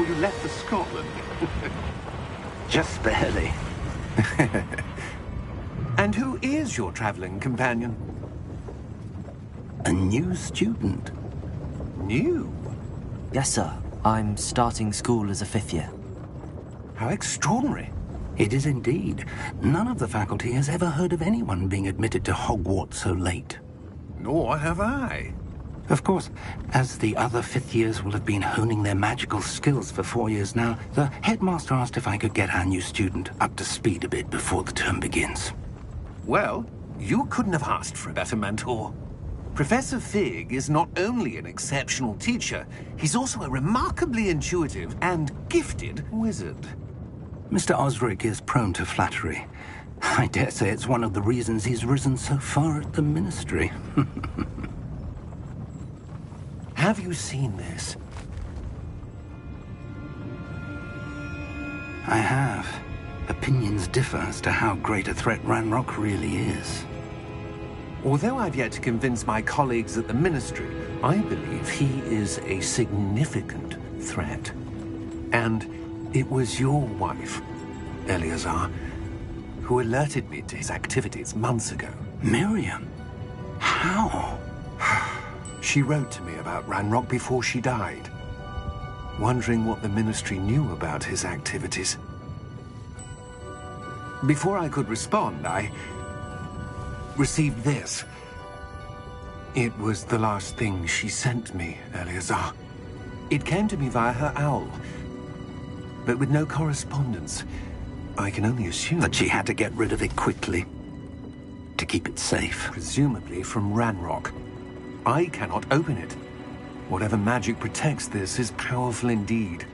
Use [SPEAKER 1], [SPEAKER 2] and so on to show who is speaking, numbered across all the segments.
[SPEAKER 1] before you left for Scotland.
[SPEAKER 2] Just barely.
[SPEAKER 1] And who is your traveling companion?
[SPEAKER 2] A new student.
[SPEAKER 1] New?
[SPEAKER 3] Yes, sir. I'm starting school as a 5th year.
[SPEAKER 1] How extraordinary.
[SPEAKER 2] It is indeed. None of the faculty has ever heard of anyone being admitted to Hogwarts so late.
[SPEAKER 1] Nor have I.
[SPEAKER 2] Of course, as the other 5th years will have been honing their magical skills for 4 years now, the headmaster asked if I could get our new student up to speed a bit before the term begins.
[SPEAKER 1] Well, you couldn't have asked for a better mentor. Professor Fig is not only an exceptional teacher, he's also a remarkably intuitive and gifted wizard.
[SPEAKER 2] Mr. Osric is prone to flattery. I dare say it's one of the reasons he's risen so far at the Ministry.
[SPEAKER 1] Have you seen this?
[SPEAKER 2] I have. Opinions differ as to how great a threat Ranrock really is.
[SPEAKER 1] Although I've yet to convince my colleagues at the Ministry, I believe he is a significant threat. And it was your wife, Eleazar, who alerted me to his activities months ago.
[SPEAKER 2] Miriam? How?
[SPEAKER 1] She wrote to me about Ranrock before she died, wondering what the Ministry knew about his activities. Before I could respond, I received this. It was the last thing she sent me, Eleazar. It came to me via her owl, but with no correspondence. I can only assume
[SPEAKER 2] that she had to get rid of it quickly to keep it safe.
[SPEAKER 1] Presumably from Ranrock. I cannot open it. Whatever magic protects this is powerful indeed.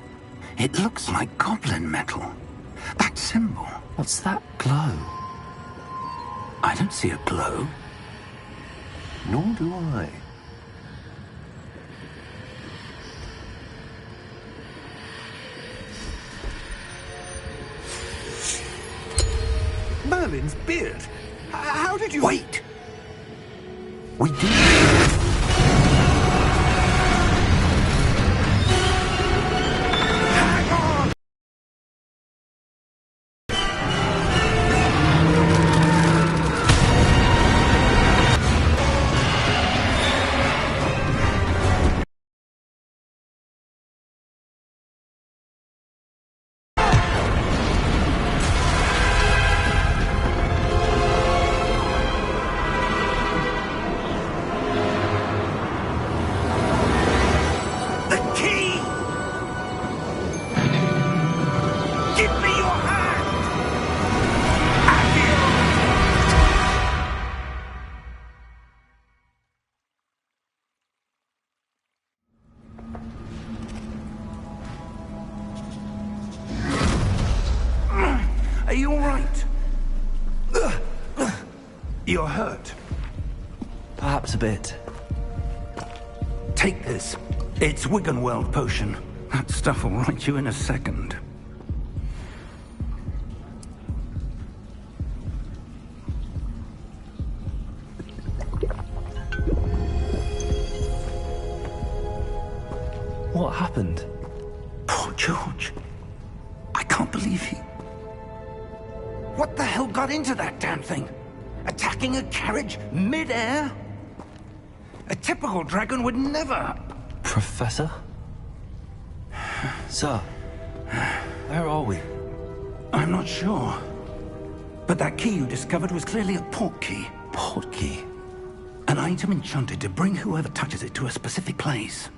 [SPEAKER 2] It looks like goblin metal. That symbol.
[SPEAKER 3] What's that glow?
[SPEAKER 2] I don't see a glow.
[SPEAKER 1] Nor do I. Merlin's beard. How did you...
[SPEAKER 2] Wait! We did... Are you all right? You're hurt.
[SPEAKER 3] Perhaps a bit.
[SPEAKER 2] Take this. It's Wiggenweld potion. That stuff will right you in a second.
[SPEAKER 3] What happened?
[SPEAKER 2] Poor George. I can't believe he... What the hell got into that damn thing? Attacking a carriage mid-air? A typical dragon would never...
[SPEAKER 3] Professor? Sir, where are we?
[SPEAKER 2] I'm not sure. But that key you discovered was clearly a port key.
[SPEAKER 3] Port key?
[SPEAKER 2] An item enchanted to bring whoever touches it to a specific place.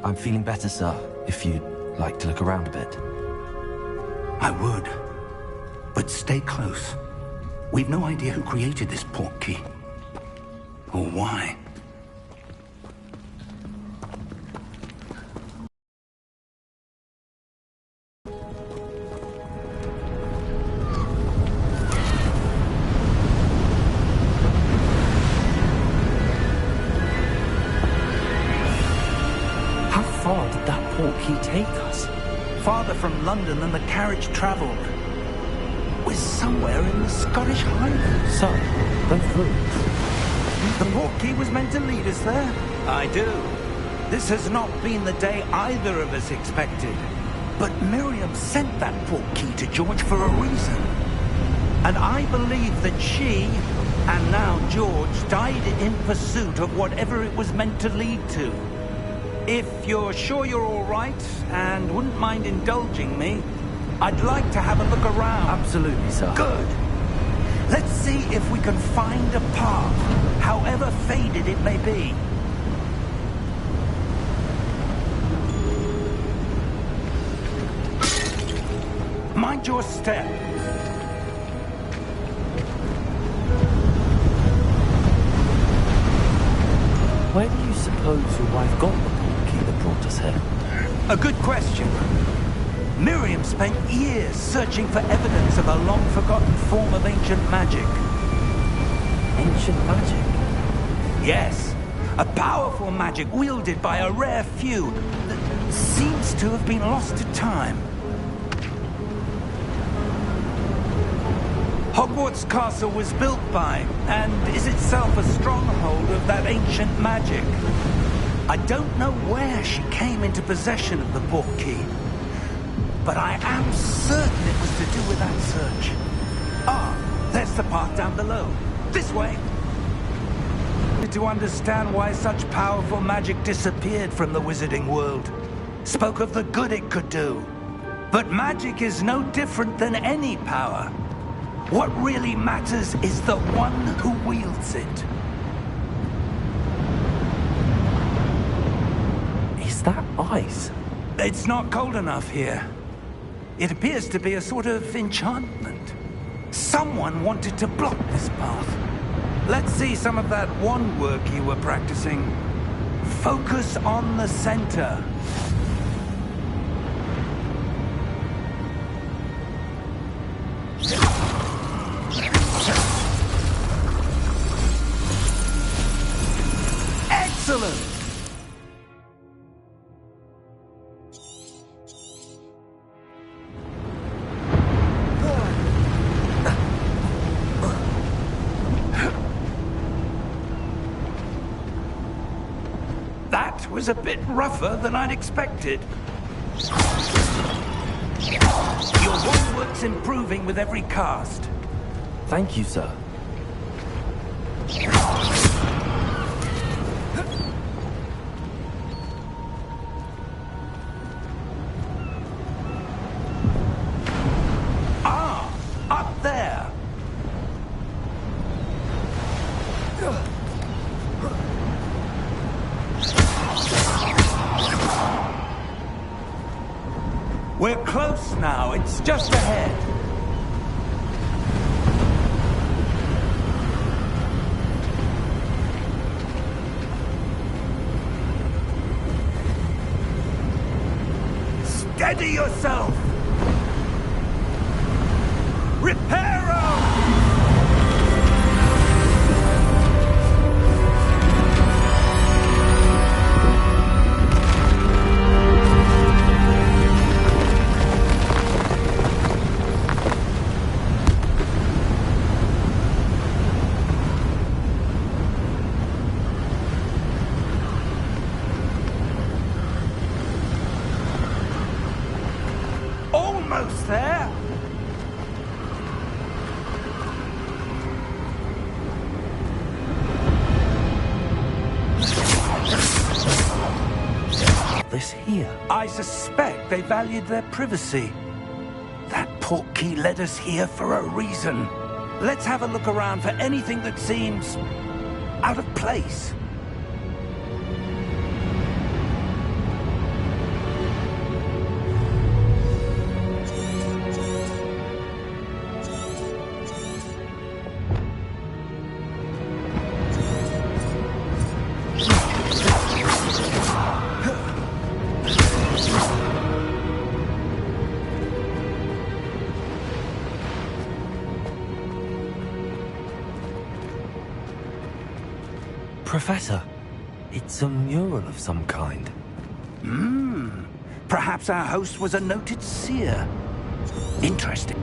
[SPEAKER 3] I'm feeling better, sir, if you'd like to look around a bit.
[SPEAKER 2] I would. But stay close. We've no idea who created this port key. Or why.
[SPEAKER 3] How far did that port key take us?
[SPEAKER 2] Farther from London than the carriage travelled. We're somewhere in the Scottish Highlands.
[SPEAKER 3] Sir, go through.
[SPEAKER 2] The port key was meant to lead us there. I do. This has not been the day either of us expected. But Miriam sent that portkey to George for a reason. And I believe that she, and now George, died in pursuit of whatever it was meant to lead to. If you're sure you're all right, and wouldn't mind indulging me, I'd like to have a look around.
[SPEAKER 3] Absolutely, sir.
[SPEAKER 2] Good. Let's see if we can find a path, however faded it may be. Mind your step.
[SPEAKER 3] Where do you suppose your wife got the portkey that brought us here?
[SPEAKER 2] A good question. Miriam spent years searching for evidence of a long-forgotten form of ancient magic.
[SPEAKER 3] Ancient magic?
[SPEAKER 2] Yes, a powerful magic wielded by a rare few that seems to have been lost to time. Hogwarts Castle was built by, and is itself a stronghold of that ancient magic. I don't know where she came into possession of the portkey, but I am certain it was to do with that search. Ah, there's the path down below. This way. To understand why such powerful magic disappeared from the wizarding world. Spoke of the good it could do. But magic is no different than any power. What really matters is the one who wields it.
[SPEAKER 3] Is that ice?
[SPEAKER 2] It's not cold enough here. It appears to be a sort of enchantment. Someone wanted to block this path. Let's see some of that wand work you were practicing. Focus on the center. Excellent! That was a bit rougher than I'd expected. Your wand work's improving with every cast.
[SPEAKER 3] Thank you, sir.
[SPEAKER 2] Ah, up there. We're close now. It's just ahead. Steady yourself. Reparo! Almost there.
[SPEAKER 3] This here?
[SPEAKER 2] I suspect they valued their privacy. That portkey led us here for a reason. Let's have a look around for anything that seems out of place.
[SPEAKER 3] Professor, it's a mural of some kind.
[SPEAKER 2] Perhaps our host was a noted seer. Interesting.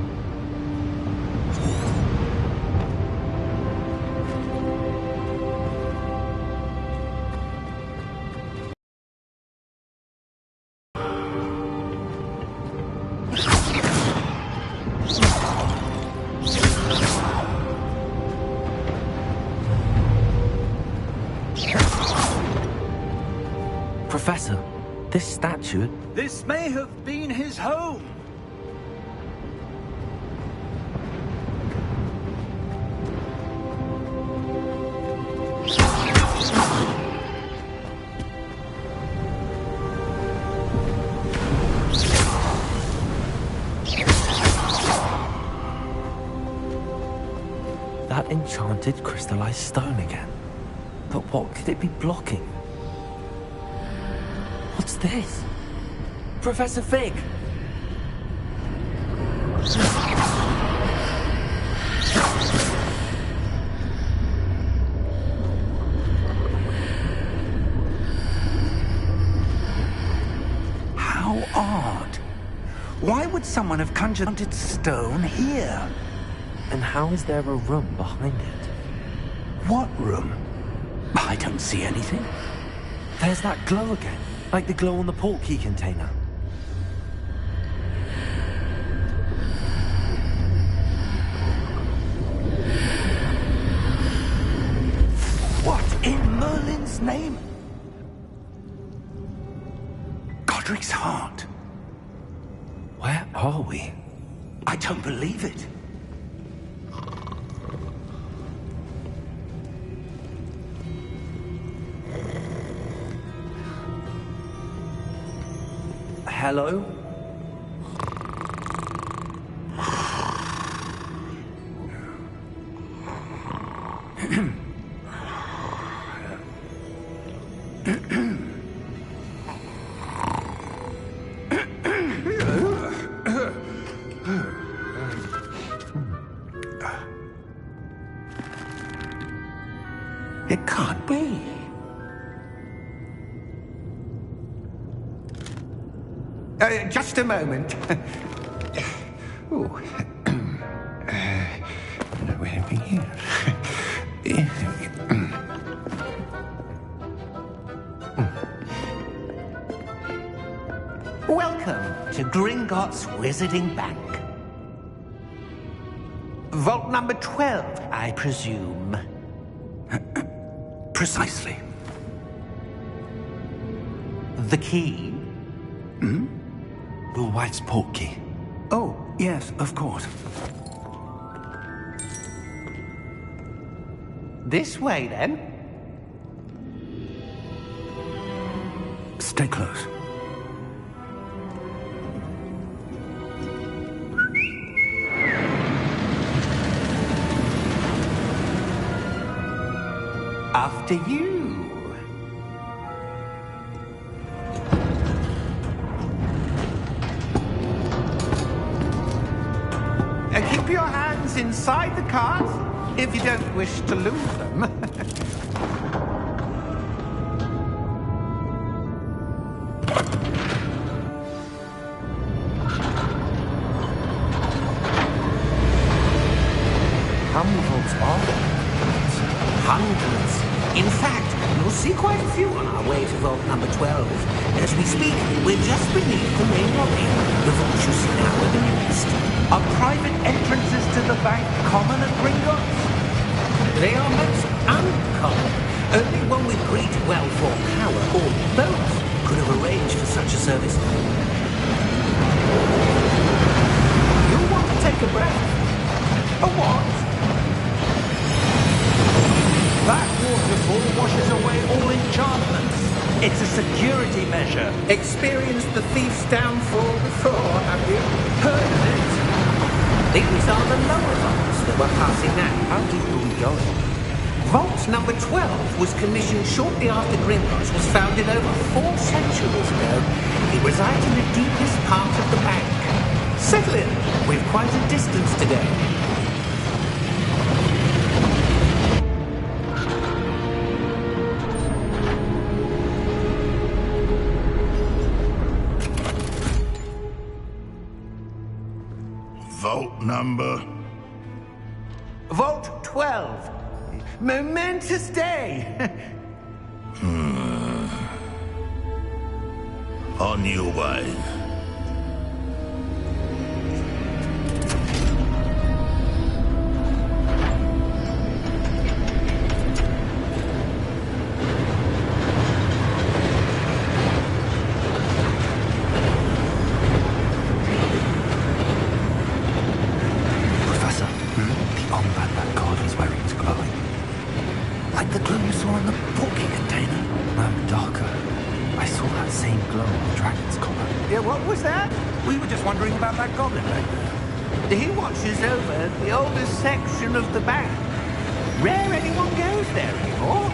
[SPEAKER 3] This statue?
[SPEAKER 2] This may have been his home.
[SPEAKER 3] That enchanted crystallized stone again. But what could it be blocking? What's this? Professor Fig!
[SPEAKER 2] How odd. Why would someone have conjured haunted stone here?
[SPEAKER 3] And how is there a room behind it?
[SPEAKER 2] What room? I don't see anything.
[SPEAKER 3] There's that glow again, like the glow on the portkey container.
[SPEAKER 2] What in Merlin's name? Godric's heart.
[SPEAKER 3] Where are we?
[SPEAKER 2] I don't believe it.
[SPEAKER 3] Hello?
[SPEAKER 2] It can't be.
[SPEAKER 1] Just a moment. Ooh. Where are we here?
[SPEAKER 4] Welcome to Gringotts Wizarding Bank. Vault number 12, I presume.
[SPEAKER 2] Precisely.
[SPEAKER 4] The key?
[SPEAKER 3] Will White's portkey.
[SPEAKER 2] Oh, yes, of course.
[SPEAKER 4] This way, then.
[SPEAKER 2] Stay close.
[SPEAKER 4] After you. Keep your hands inside the cart if you don't wish to lose them.
[SPEAKER 3] How many vaults are there?
[SPEAKER 4] Hundreds. In fact, you'll see quite a few on our way to vault number 12. As we speak, we're just beneath the main lobby. The vault you see now are the newest.
[SPEAKER 2] Are private entrances to the bank common at Gringotts?
[SPEAKER 4] They are most uncommon. Only one with great wealth or power, or both, could have arranged for such a service. You'll want to take a breath. A what?
[SPEAKER 2] That waterfall washes away all enchantments. It's a security measure.
[SPEAKER 4] Experienced the thief's downfall before, have you? Heard of it? These are the lower vaults that we're passing now.
[SPEAKER 3] How deep are we going?
[SPEAKER 4] Vault number 12 was commissioned shortly after Gringotts was founded over 4 centuries ago. It resides in the deepest part of the bank. Settle in. We've quite a distance to go.
[SPEAKER 5] Vault number?
[SPEAKER 4] Vault 12. Momentous day.
[SPEAKER 5] On your way.
[SPEAKER 2] We were just wondering about that goblin back there.
[SPEAKER 4] He watches over the oldest section of the bank. Rare anyone goes there anymore.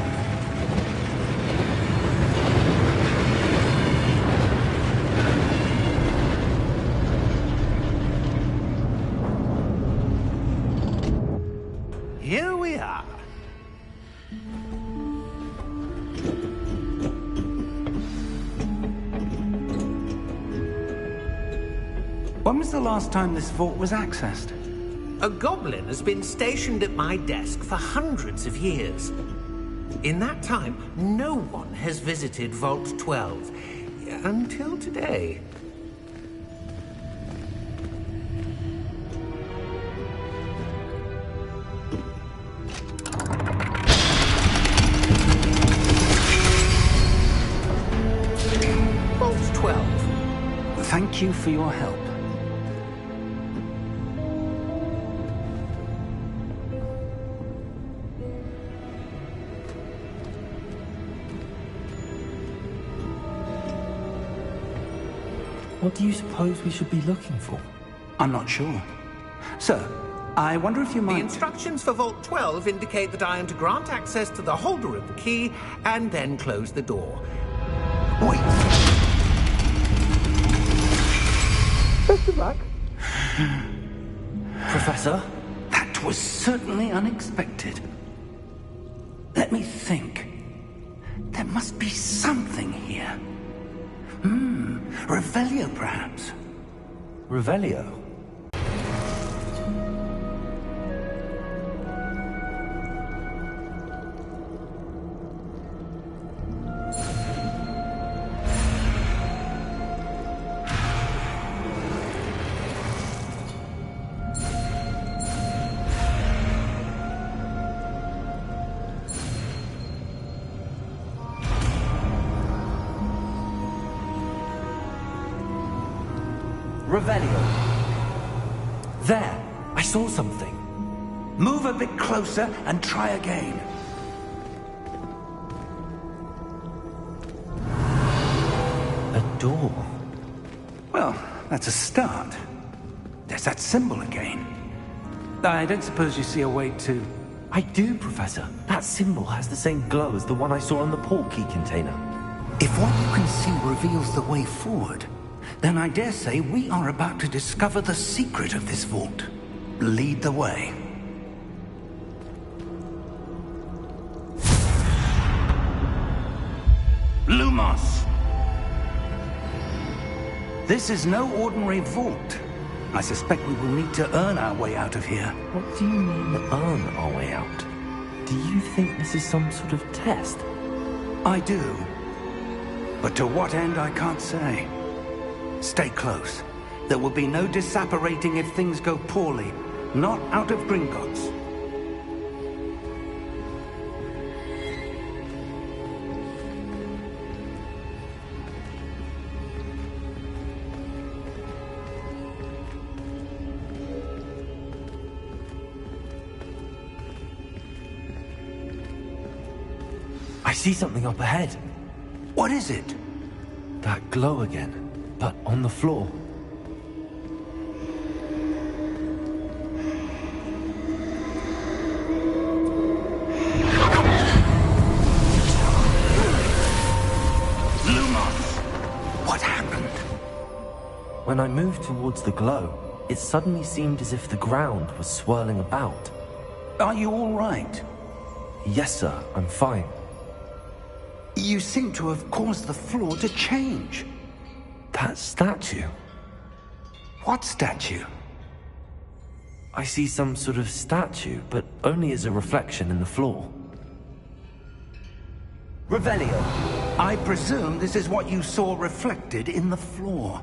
[SPEAKER 4] Here we are.
[SPEAKER 2] When was the last time this vault was accessed?
[SPEAKER 4] A goblin has been stationed at my desk for hundreds of years. In that time, no one has visited Vault 12. Until today. Vault 12.
[SPEAKER 2] Thank you for your help.
[SPEAKER 3] What do you suppose we should be looking for?
[SPEAKER 2] I'm not sure. Sir, I wonder if you
[SPEAKER 4] The
[SPEAKER 2] might...
[SPEAKER 4] instructions for Vault 12 indicate that I am to grant access to the holder of the key and then close the door.
[SPEAKER 2] Wait!
[SPEAKER 4] Best of luck.
[SPEAKER 3] Professor?
[SPEAKER 2] That was certainly unexpected. Let me think. There must be something here. Revelio, perhaps.
[SPEAKER 3] Revelio? Revelio. There! I saw something.
[SPEAKER 2] Move a bit closer and try again.
[SPEAKER 3] A door.
[SPEAKER 2] Well, that's a start. There's that symbol again. I don't suppose you see a way to...
[SPEAKER 3] I do, Professor. That symbol has the same glow as the one I saw on the port key container.
[SPEAKER 2] If what you can see reveals the way forward, then I dare say we are about to discover the secret of this vault. Lead the way. Lumos! This is no ordinary vault. I suspect we will need to earn our way out of here.
[SPEAKER 3] What do you mean, earn our way out? Do you think this is some sort of test?
[SPEAKER 2] I do. But to what end, I can't say. Stay close. There will be no disapparating if things go poorly. Not out of Gringotts.
[SPEAKER 3] I see something up ahead.
[SPEAKER 2] What is it?
[SPEAKER 3] That glow again, but on the floor.
[SPEAKER 2] Lumos! What happened?
[SPEAKER 3] When I moved towards the glow, it suddenly seemed as if the ground was swirling about.
[SPEAKER 2] Are you all right?
[SPEAKER 3] Yes, sir, I'm fine.
[SPEAKER 2] You seem to have caused the floor to change.
[SPEAKER 3] That statue.
[SPEAKER 2] What statue?
[SPEAKER 3] I see some sort of statue, but only as a reflection in the floor.
[SPEAKER 2] Revelio, I presume this is what you saw reflected in the floor.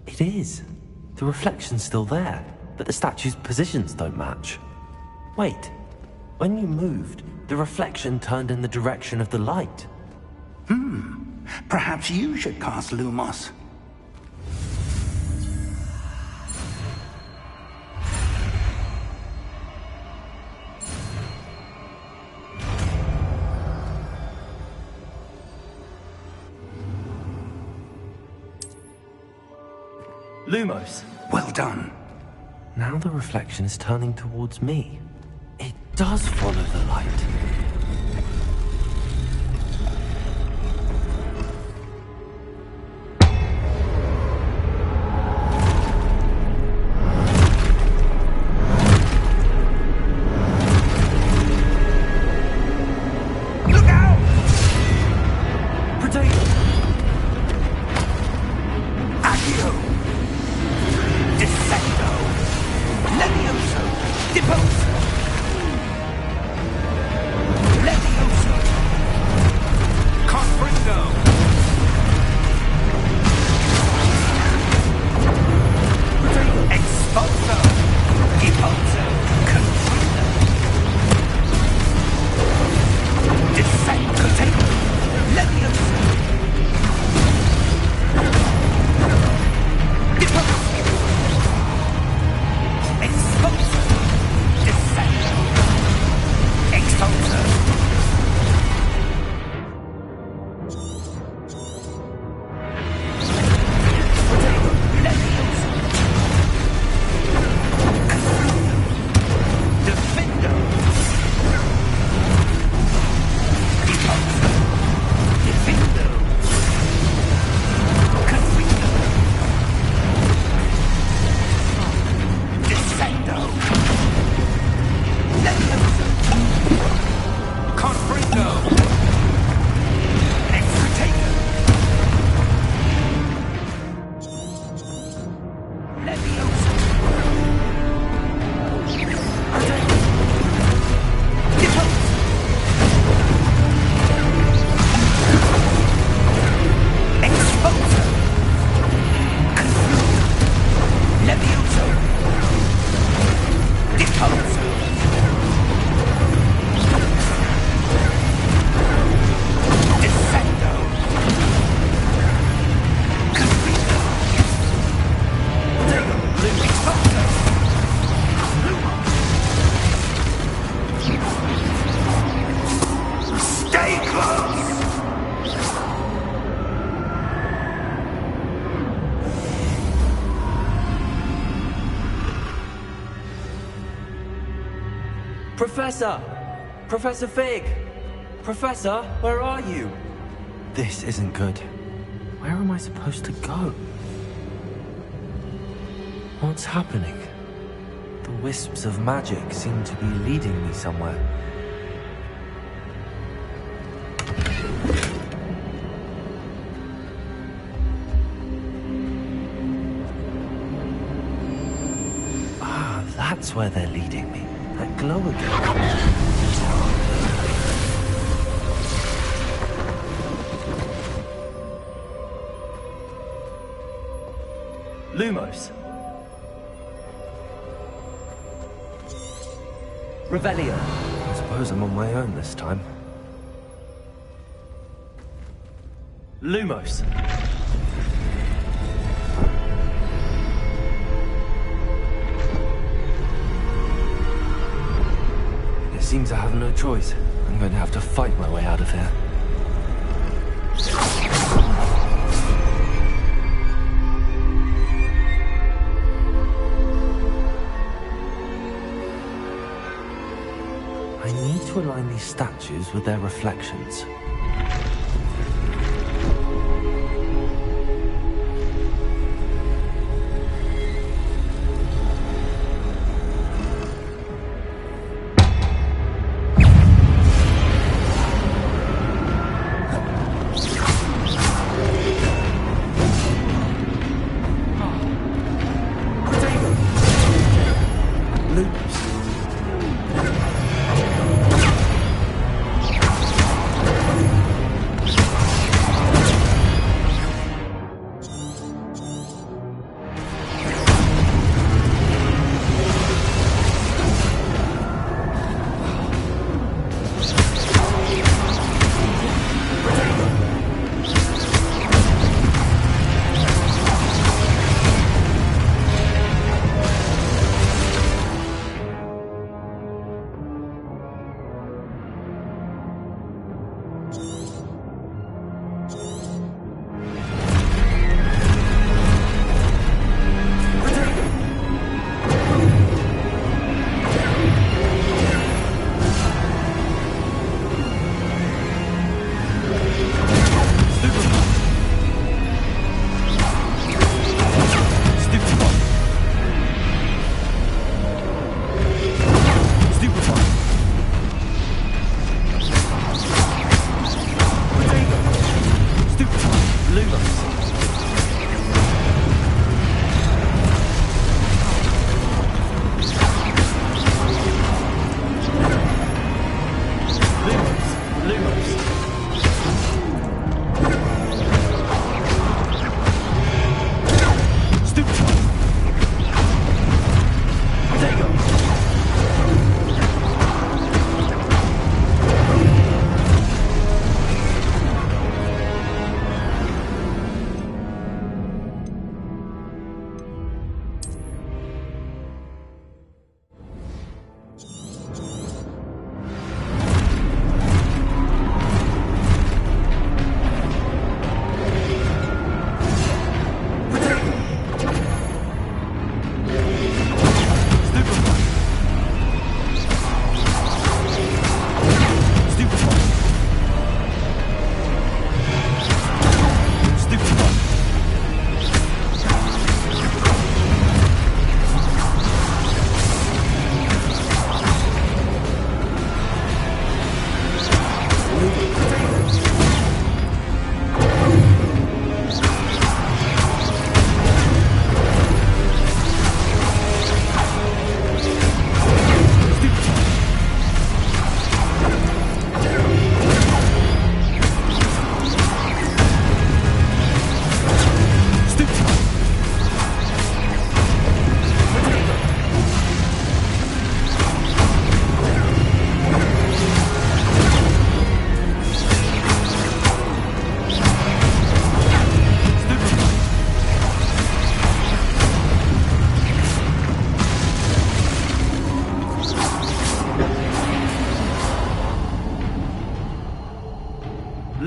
[SPEAKER 3] It is. The reflection's still there, but the statue's positions don't match. Wait, when you moved, the reflection turned in the direction of the light.
[SPEAKER 2] Perhaps you should cast Lumos.
[SPEAKER 3] Lumos.
[SPEAKER 2] Well done.
[SPEAKER 3] Now the reflection is turning towards me. It does follow the light. Professor! Professor Fig! Professor, where are you? This isn't good. Where am I supposed to go? What's happening? The wisps of magic seem to be leading me somewhere. Ah, that's where they're leading me. That glow again. Lumos. Revelio. I suppose I'm on my own this time. Lumos. It seems I have no choice. I'm going to have to fight my way out of here. I need to align these statues with their reflections.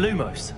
[SPEAKER 3] Lumos.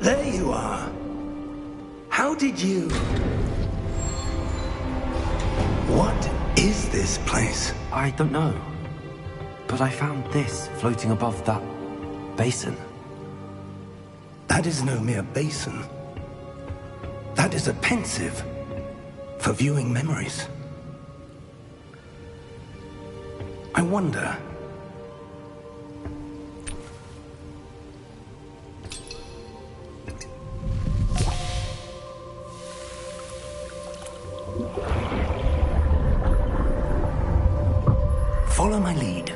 [SPEAKER 2] There you are. How did you... What is this place?
[SPEAKER 3] I don't know. But I found this floating above that basin.
[SPEAKER 2] That is no mere basin. That is a pensive for viewing memories. I wonder... Follow my lead.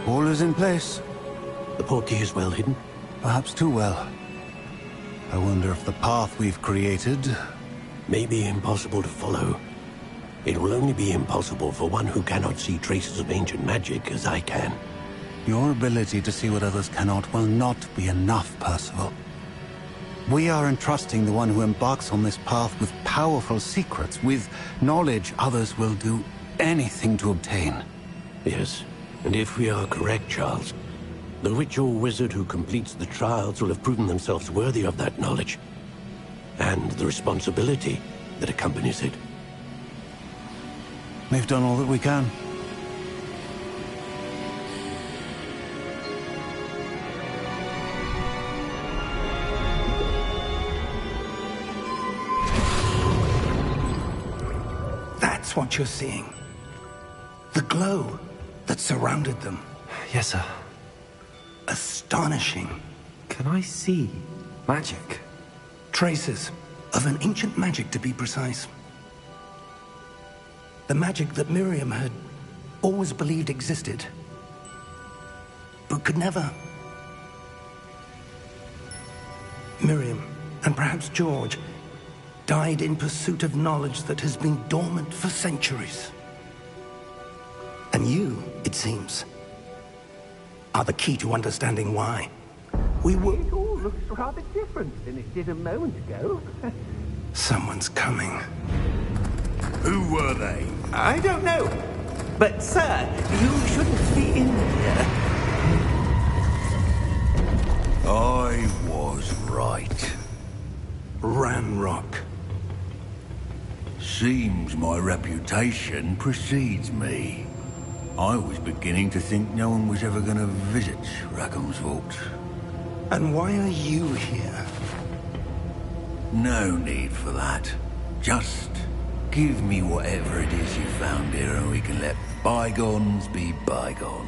[SPEAKER 6] All is in place.
[SPEAKER 7] The portkey is well hidden.
[SPEAKER 6] Perhaps too well. I wonder if the path we've created...
[SPEAKER 7] May be impossible to follow. It will only be impossible for one who cannot see traces of ancient magic as I can.
[SPEAKER 6] Your ability to see what others cannot will not be enough, Percival. We are entrusting the one who embarks on this path with powerful secrets, with knowledge others will do anything to obtain.
[SPEAKER 7] Yes, and if we are correct, Charles, the witch or wizard who completes the trials will have proven themselves worthy of that knowledge, and the responsibility that accompanies it.
[SPEAKER 6] We've done all that we can.
[SPEAKER 2] That's what you're seeing. The glow that surrounded them.
[SPEAKER 3] Yes, sir.
[SPEAKER 2] Astonishing.
[SPEAKER 3] Can I see magic?
[SPEAKER 2] Traces of an ancient magic, to be precise. The magic that Miriam had always believed existed, but could never. Miriam, and perhaps George, died in pursuit of knowledge that has been dormant for centuries. And you, it seems, are the key to understanding why. We will...
[SPEAKER 4] It all looks rather different than it did a moment ago.
[SPEAKER 2] Someone's coming.
[SPEAKER 5] Who were they?
[SPEAKER 4] I don't know. But, sir, you shouldn't be in here.
[SPEAKER 5] I was right.
[SPEAKER 2] Ranrock.
[SPEAKER 5] Seems my reputation precedes me. I was beginning to think no one was ever going to visit Rackham's Vault.
[SPEAKER 2] And why are you here?
[SPEAKER 5] No need for that. Just give me whatever it is you found here and we can let bygones be bygones.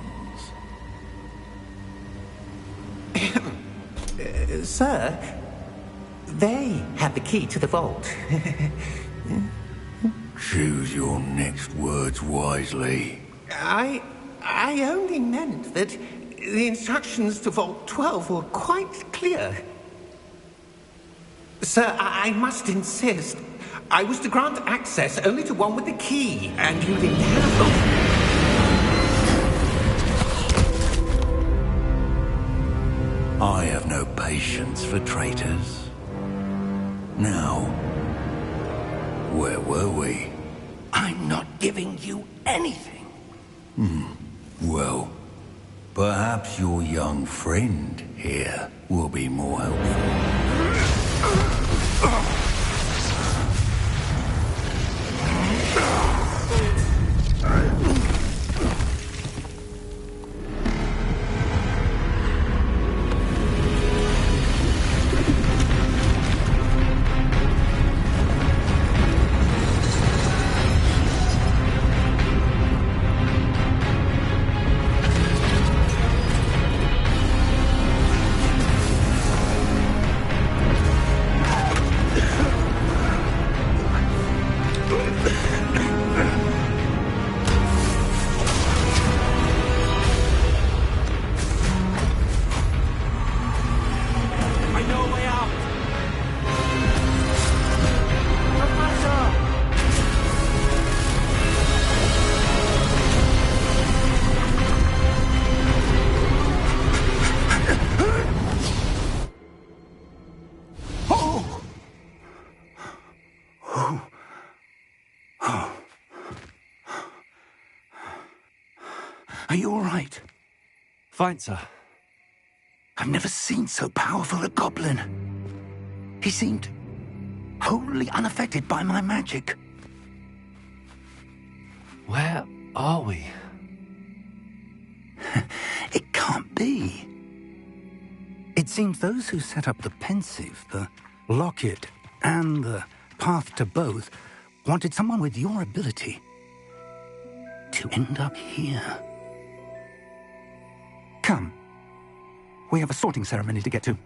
[SPEAKER 4] Sir, they have the key to the vault.
[SPEAKER 5] Choose your next words wisely.
[SPEAKER 4] I only meant that the instructions to Vault 12 were quite clear. Sir, I must insist. I was to grant access only to one with the key, and you didn't have them.
[SPEAKER 5] I have no patience for traitors. Now, where were we?
[SPEAKER 2] I'm not giving you anything.
[SPEAKER 5] Well, perhaps your young friend here will be more helpful.
[SPEAKER 2] Are you all right?
[SPEAKER 3] Fine, sir.
[SPEAKER 2] I've never seen so powerful a goblin. He seemed wholly unaffected by my magic.
[SPEAKER 3] Where are we?
[SPEAKER 2] It can't be. It seems those who set up the pensive, the locket, and the path to both wanted someone with your ability to end up here. Come. We have a sorting ceremony to get to.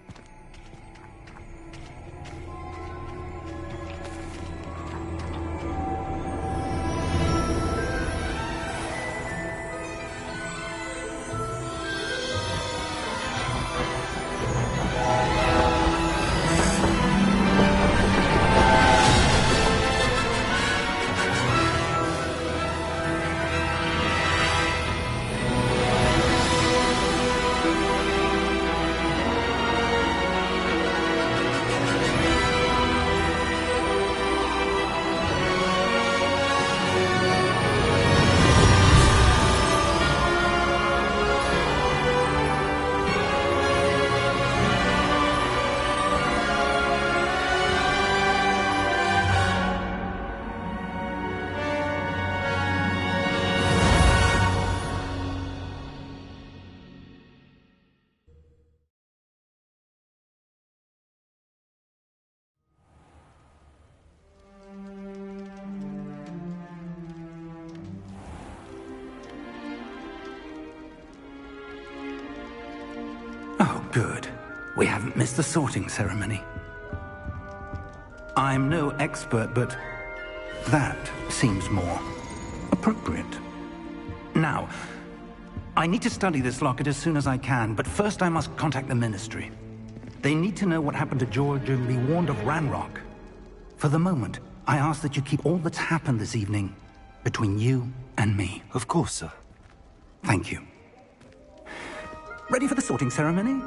[SPEAKER 2] Oh, good. We haven't missed the sorting ceremony. I'm no expert, but that seems more appropriate. Now, I need to study this locket as soon as I can, but first I must contact the Ministry. They need to know what happened to George and be warned of Ranrock. For the moment, I ask that you keep all that's happened this evening between you and me.
[SPEAKER 3] Of course, sir.
[SPEAKER 2] Thank you. Ready for the sorting ceremony?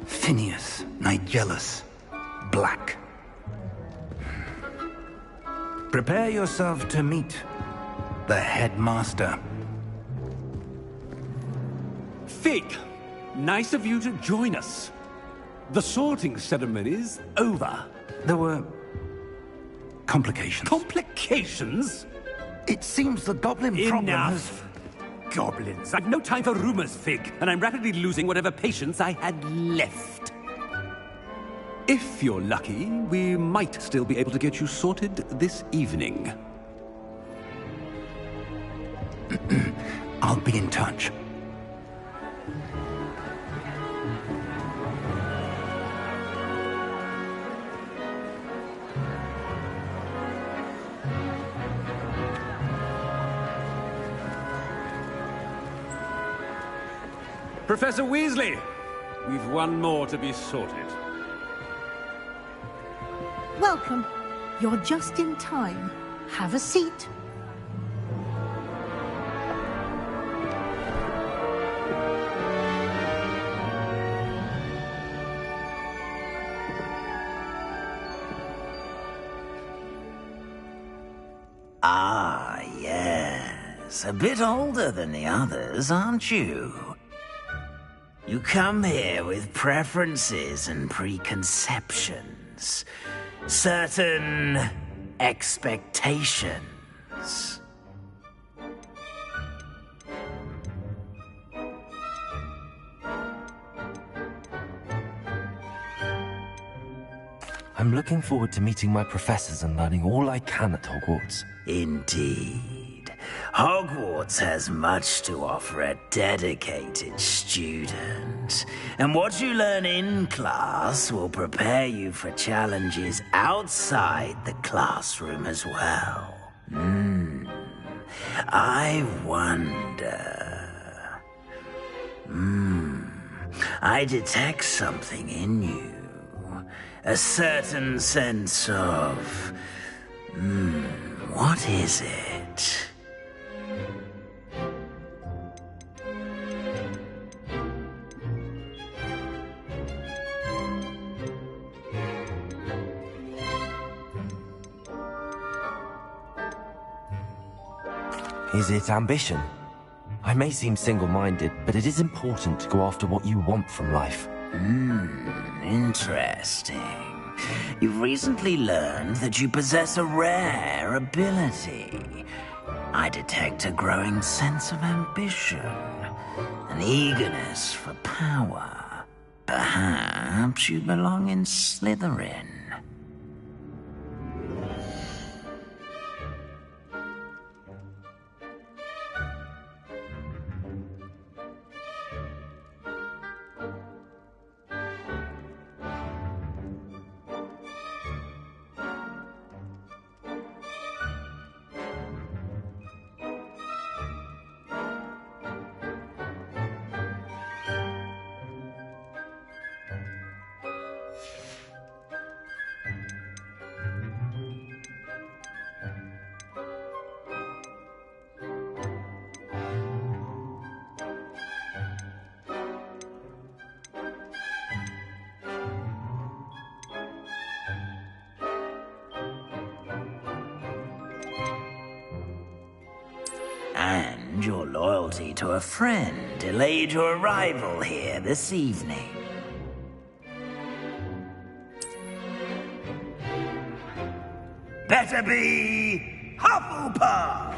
[SPEAKER 2] Phineas, Nigellus, Black. Prepare yourself to meet the headmaster.
[SPEAKER 8] Fig, nice of you to join us. The sorting ceremony's over.
[SPEAKER 2] There were complications.
[SPEAKER 8] Complications?
[SPEAKER 2] It seems the goblin problem has...
[SPEAKER 8] Enough. Goblins. I've no time for rumors, Fig, and I'm rapidly losing whatever patience I had left. If you're lucky, we might still be able to get you sorted this evening.
[SPEAKER 2] I'll be in touch.
[SPEAKER 8] Professor Weasley, we've one more to be sorted.
[SPEAKER 9] Welcome. You're just in time. Have a seat.
[SPEAKER 10] Ah, yes. A bit older than the others, aren't you? You come here with preferences and preconceptions. Certain expectations.
[SPEAKER 3] I'm looking forward to meeting my professors and learning all I can at Hogwarts.
[SPEAKER 10] Indeed. Hogwarts has much to offer a dedicated student. And what you learn in class will prepare you for challenges outside the classroom as well. I wonder... I detect something in you. A certain sense of... what is it?
[SPEAKER 3] Is it ambition? I may seem single-minded, but it is important to go after what you want from life.
[SPEAKER 10] Interesting. You've recently learned that you possess a rare ability. I detect a growing sense of ambition, an eagerness for power. Perhaps you belong in Slytherin. And your loyalty to a friend delayed your arrival here this evening. Better be Hufflepuff!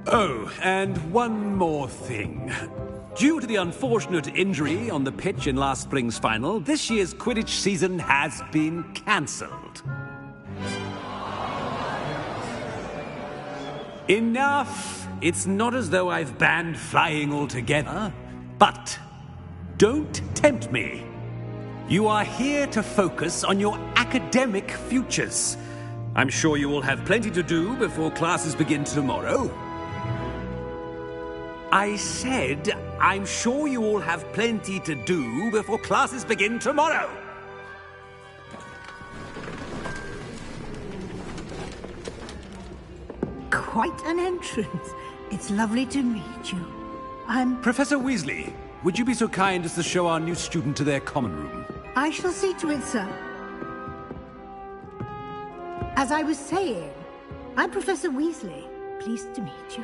[SPEAKER 8] Oh, and one more thing. Due to the unfortunate injury on the pitch in last spring's final, this year's Quidditch season has been cancelled. Enough! It's not as though I've banned flying altogether, but don't tempt me. You are here to focus on your academic futures. I'm sure you will have plenty to do before classes begin tomorrow. I said, I'm sure you all have plenty to do before classes begin tomorrow.
[SPEAKER 9] Quite an entrance. It's lovely to meet you. I'm...
[SPEAKER 8] Professor Weasley, would you be so kind as to show our new student to their common room?
[SPEAKER 9] I shall see to it, sir. As I was saying, I'm Professor Weasley. Pleased to meet you.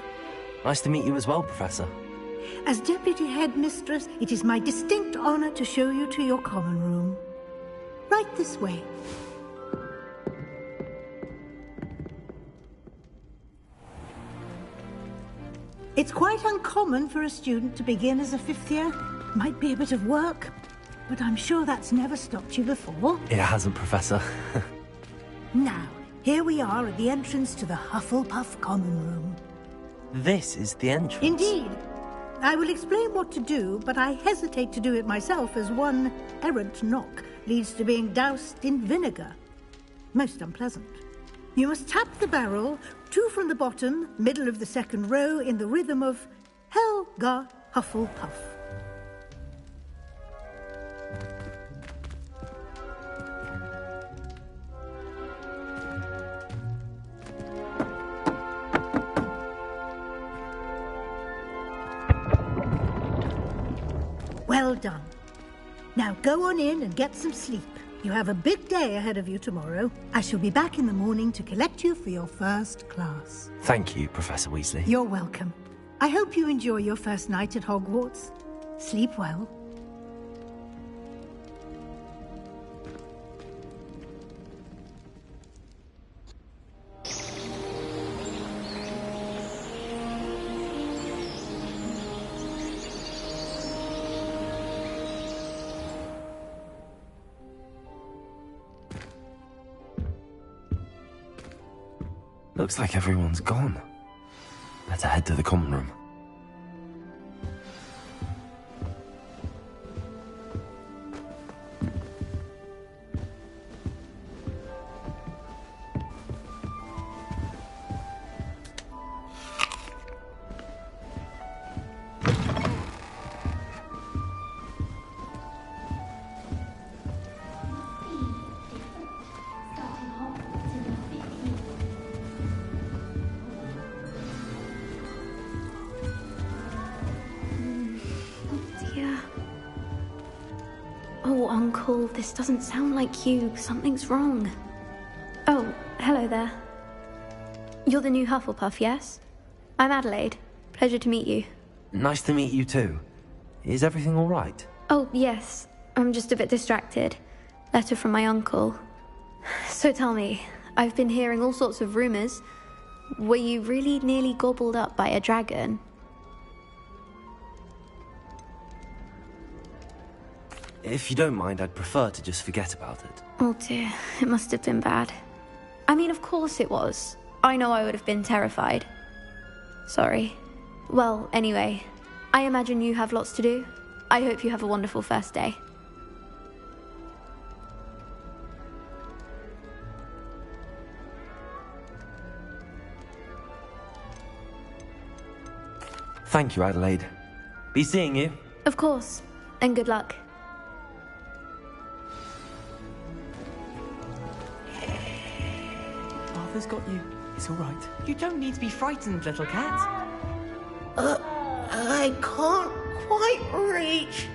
[SPEAKER 3] Nice to meet you as well, Professor.
[SPEAKER 9] As Deputy Headmistress, it is my distinct honor to show you to your common room. Right this way. It's quite uncommon for a student to begin as a fifth year. Might be a bit of work, but I'm sure that's never stopped you before.
[SPEAKER 3] It hasn't, Professor.
[SPEAKER 9] Now, Here we are at the entrance to the Hufflepuff Common Room.
[SPEAKER 3] This is the entrance?
[SPEAKER 9] Indeed. I will explain what to do, but I hesitate to do it myself as one errant knock leads to being doused in vinegar. Most unpleasant. You must tap the barrel, 2 from the bottom, middle of the second row, in the rhythm of Helga Hufflepuff. Well done. Now go on in and get some sleep. You have a big day ahead of you tomorrow. I shall be back in the morning to collect you for your first class.
[SPEAKER 3] Thank you, Professor Weasley.
[SPEAKER 9] You're welcome. I hope you enjoy your first night at Hogwarts. Sleep well.
[SPEAKER 3] Looks like everyone's gone. Better head to the common room.
[SPEAKER 11] Oh, Uncle, this doesn't sound like you. Something's wrong. Oh, hello there. You're the new Hufflepuff, yes? I'm Adelaide. Pleasure to meet you.
[SPEAKER 3] Nice to meet you too. Is everything all right?
[SPEAKER 11] Oh, yes. I'm just a bit distracted. Letter from my uncle. So tell me, I've been hearing all sorts of rumors. Were you really nearly gobbled up by a dragon?
[SPEAKER 3] If you don't mind, I'd prefer to just forget about it.
[SPEAKER 11] Oh dear, it must have been bad. I mean, of course it was. I know I would have been terrified. Sorry. Well, anyway, I imagine you have lots to do. I hope you have a wonderful first day.
[SPEAKER 3] Thank you, Adelaide. Be seeing you.
[SPEAKER 11] Of course, and good luck.
[SPEAKER 12] Arthur's got you. It's all right. You don't need to be frightened, little cat.
[SPEAKER 13] I can't quite reach.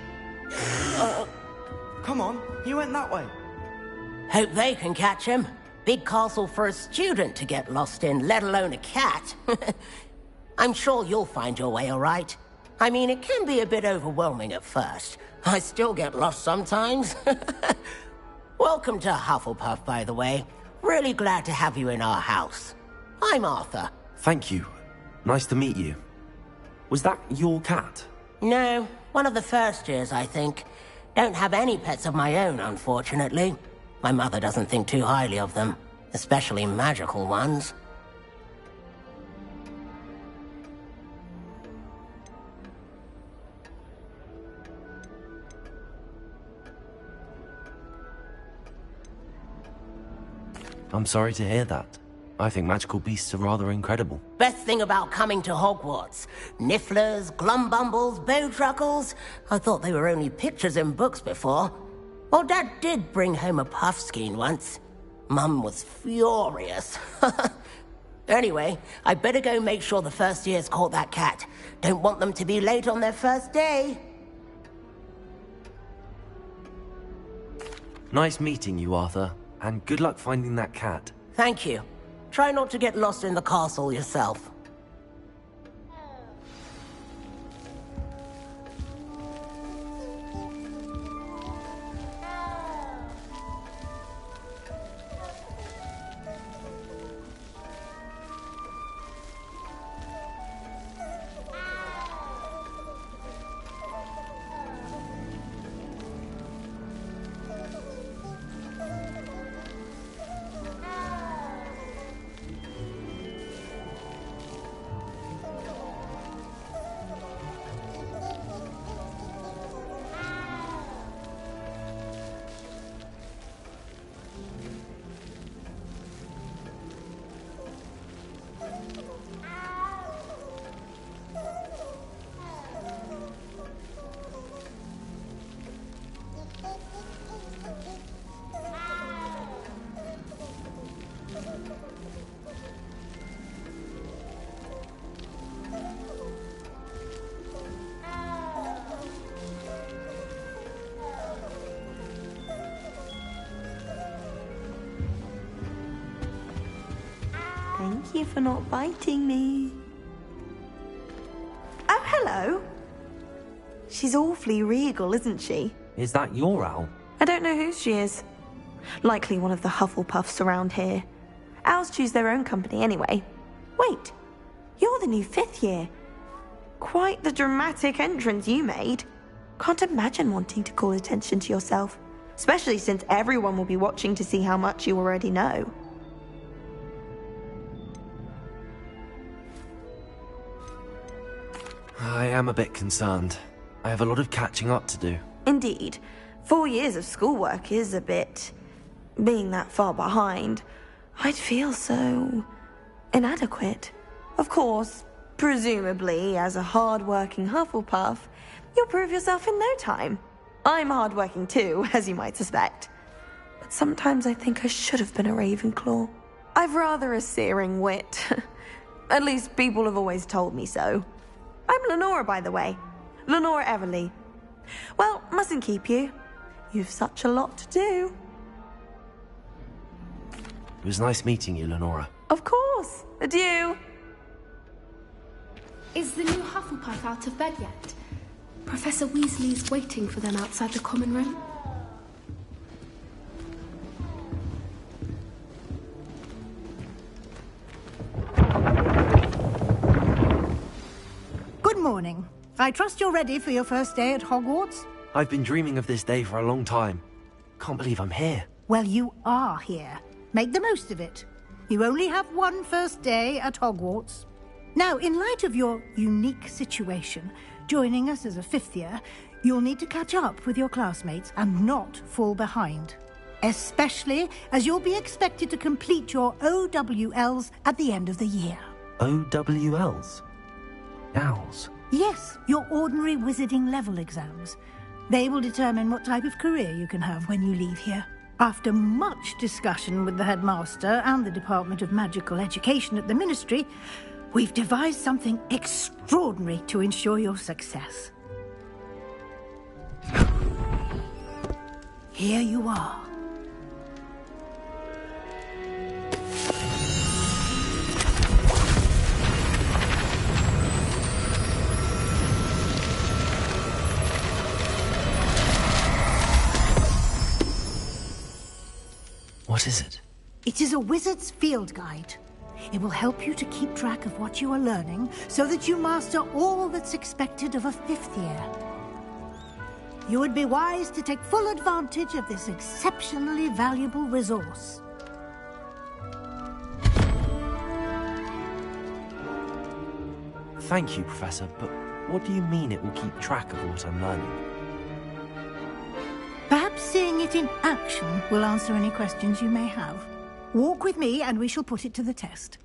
[SPEAKER 12] Come on, you went that way.
[SPEAKER 13] Hope they can catch him. Big castle for a student to get lost in, let alone a cat. I'm sure you'll find your way all right. I mean, it can be a bit overwhelming at first. I still get lost sometimes. Welcome to Hufflepuff, by the way. Really glad to have you in our house. I'm Arthur.
[SPEAKER 3] Thank you. Nice to meet you. Was that your cat?
[SPEAKER 13] No, one of the first years, I think. Don't have any pets of my own, unfortunately. My mother doesn't think too highly of them, especially magical ones.
[SPEAKER 3] I'm sorry to hear that. I think magical beasts are rather incredible.
[SPEAKER 13] Best thing about coming to Hogwarts. Nifflers, glumbumbles, bowtruckles. I thought they were only pictures in books before. Well, Dad did bring home a puffskein once. Mum was furious. Anyway, I better go make sure the first years caught that cat. Don't want them to be late on their first day.
[SPEAKER 3] Nice meeting you, Arthur. And good luck finding that cat.
[SPEAKER 13] Thank you. Try not to get lost in the castle yourself.
[SPEAKER 14] Thank you for not biting me. Oh, hello. She's awfully regal, isn't she?
[SPEAKER 3] Is that your owl?
[SPEAKER 14] I don't know whose she is. Likely one of the Hufflepuffs around here. Owls choose their own company anyway. Wait, you're the new 5th year. Quite the dramatic entrance you made. Can't imagine wanting to call attention to yourself, especially since everyone will be watching to see how much you already know.
[SPEAKER 3] I am a bit concerned. I have a lot of catching up to do.
[SPEAKER 14] Indeed. 4 years of schoolwork is a bit... being that far behind. I'd feel so... inadequate. Of course, presumably, as a hard-working Hufflepuff, you'll prove yourself in no time. I'm hard-working too, as you might suspect. But sometimes I think I should have been a Ravenclaw. I've rather a searing wit. At least people have always told me so. I'm Lenora, by the way. Lenora Everly. Well, mustn't keep you. You've such a lot to do.
[SPEAKER 3] It was nice meeting you, Lenora.
[SPEAKER 14] Of course. Adieu.
[SPEAKER 15] Is the new Hufflepuff out of bed yet? Professor Weasley's waiting for them outside the common room.
[SPEAKER 9] Good morning. I trust you're ready for your first day at Hogwarts?
[SPEAKER 3] I've been dreaming of this day for a long time. Can't believe I'm here.
[SPEAKER 9] Well, you are here. Make the most of it. You only have one first day at Hogwarts. Now, in light of your unique situation, joining us as a 5th year, you'll need to catch up with your classmates and not fall behind. Especially as you'll be expected to complete your OWLs at the end of the year.
[SPEAKER 3] OWLs? Owls?
[SPEAKER 9] Yes, your ordinary wizarding level exams. They will determine what type of career you can have when you leave here. After much discussion with the headmaster and the Department of Magical Education at the Ministry, we've devised something extraordinary to ensure your success. Here you are.
[SPEAKER 3] What is it?
[SPEAKER 9] It is a wizard's field guide. It will help you to keep track of what you are learning so that you master all that's expected of a 5th year. You would be wise to take full advantage of this exceptionally valuable resource.
[SPEAKER 3] Thank you, Professor, but what do you mean it will keep track of what I'm learning?
[SPEAKER 9] Perhaps seeing it in action will answer any questions you may have. Walk with me and we shall put it to the test.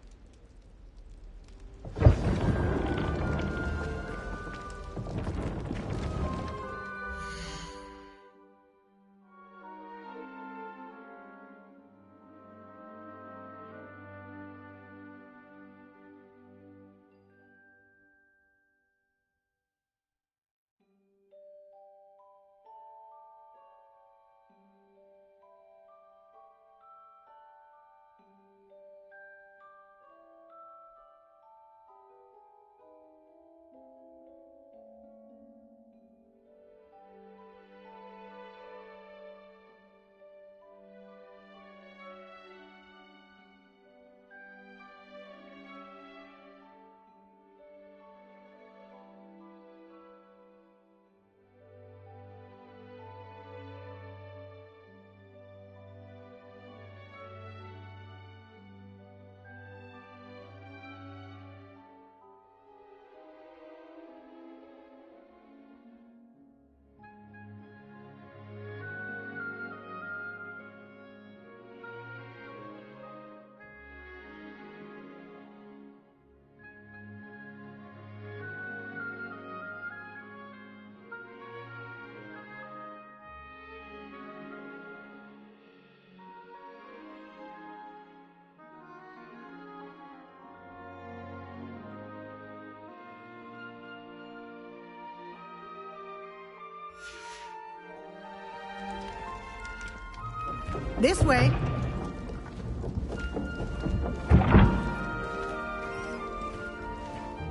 [SPEAKER 9] This way.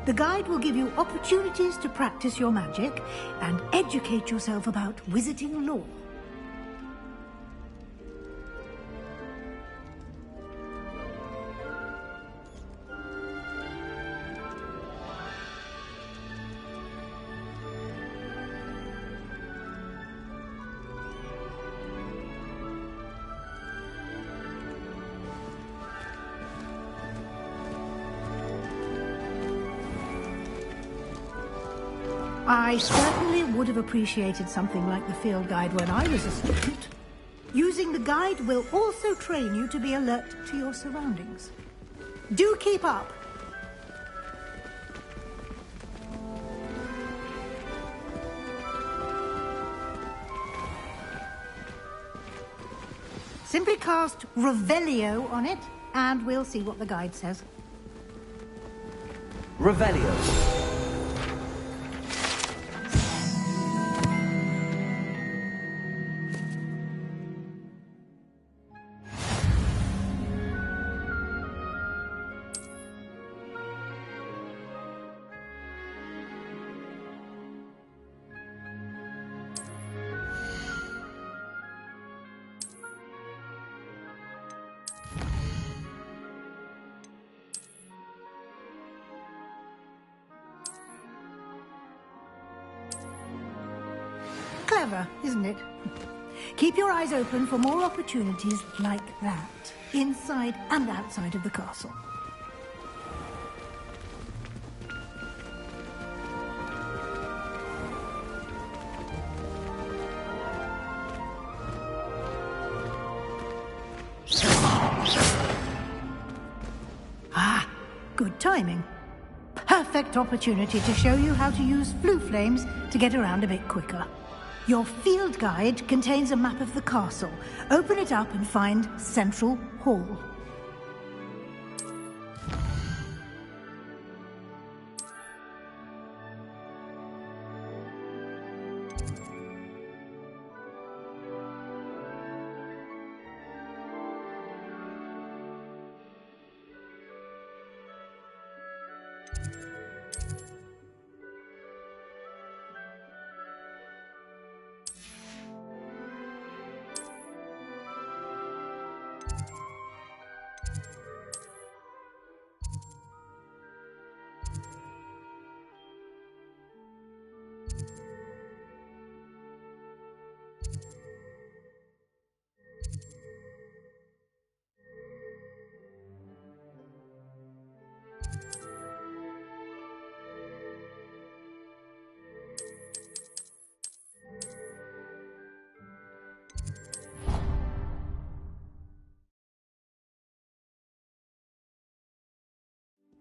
[SPEAKER 9] The guide will give you opportunities to practice your magic and educate yourself about wizarding lore. I certainly would have appreciated something like the field guide when I was a student. Using the guide will also train you to be alert to your surroundings. Do keep up! Simply cast Revelio on it, and we'll see what the guide says.
[SPEAKER 3] Revelio.
[SPEAKER 9] Clever, isn't it? Keep your eyes open for more opportunities like that, inside and outside of the castle. Ah, good timing. Perfect opportunity to show you how to use flue flames to get around a bit quicker. Your field guide contains a map of the castle. Open it up and find Central Hall.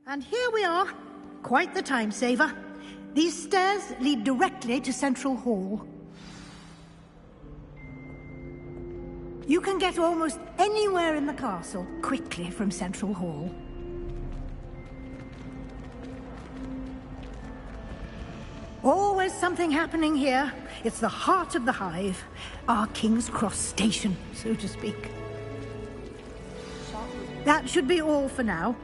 [SPEAKER 9] And here we are. Quite the time saver. These stairs lead directly to Central Hall. You can get almost anywhere in the castle quickly from Central Hall. Always something happening here. It's the heart of the hive. Our King's Cross station, so to speak. That should be all for now.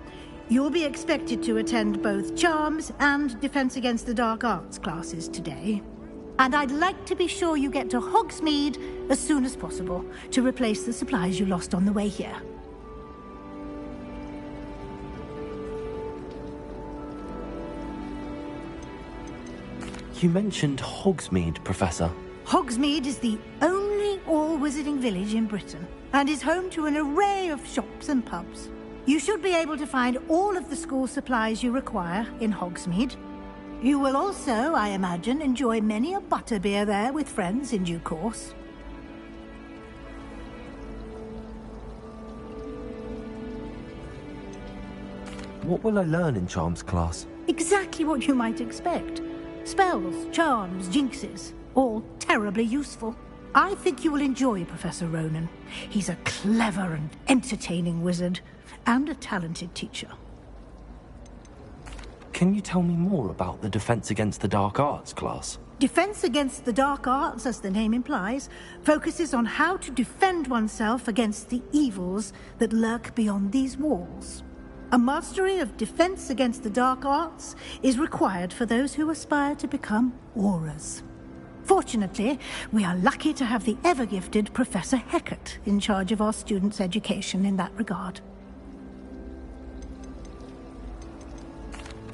[SPEAKER 9] You'll be expected to attend both Charms and Defense Against the Dark Arts classes today. And I'd like to be sure you get to Hogsmeade as soon as possible to replace the supplies you lost on the way here.
[SPEAKER 3] You mentioned Hogsmeade, Professor.
[SPEAKER 9] Hogsmeade is the only all-wizarding village in Britain and is home to an array of shops and pubs. You should be able to find all of the school supplies you require in Hogsmeade. You will also, I imagine, enjoy many a butterbeer there with friends in due course.
[SPEAKER 3] What will I learn in Charms class?
[SPEAKER 9] Exactly what you might expect. Spells, charms, jinxes, all terribly useful. I think you will enjoy Professor Ronan. He's a clever and entertaining wizard, and a talented teacher.
[SPEAKER 3] Can you tell me more about the Defense Against the Dark Arts class?
[SPEAKER 9] Defense Against the Dark Arts, as the name implies, focuses on how to defend oneself against the evils that lurk beyond these walls. A mastery of defense against the dark arts is required for those who aspire to become Aurors. Fortunately, we are lucky to have the ever-gifted Professor Hecat in charge of our students' education in that regard.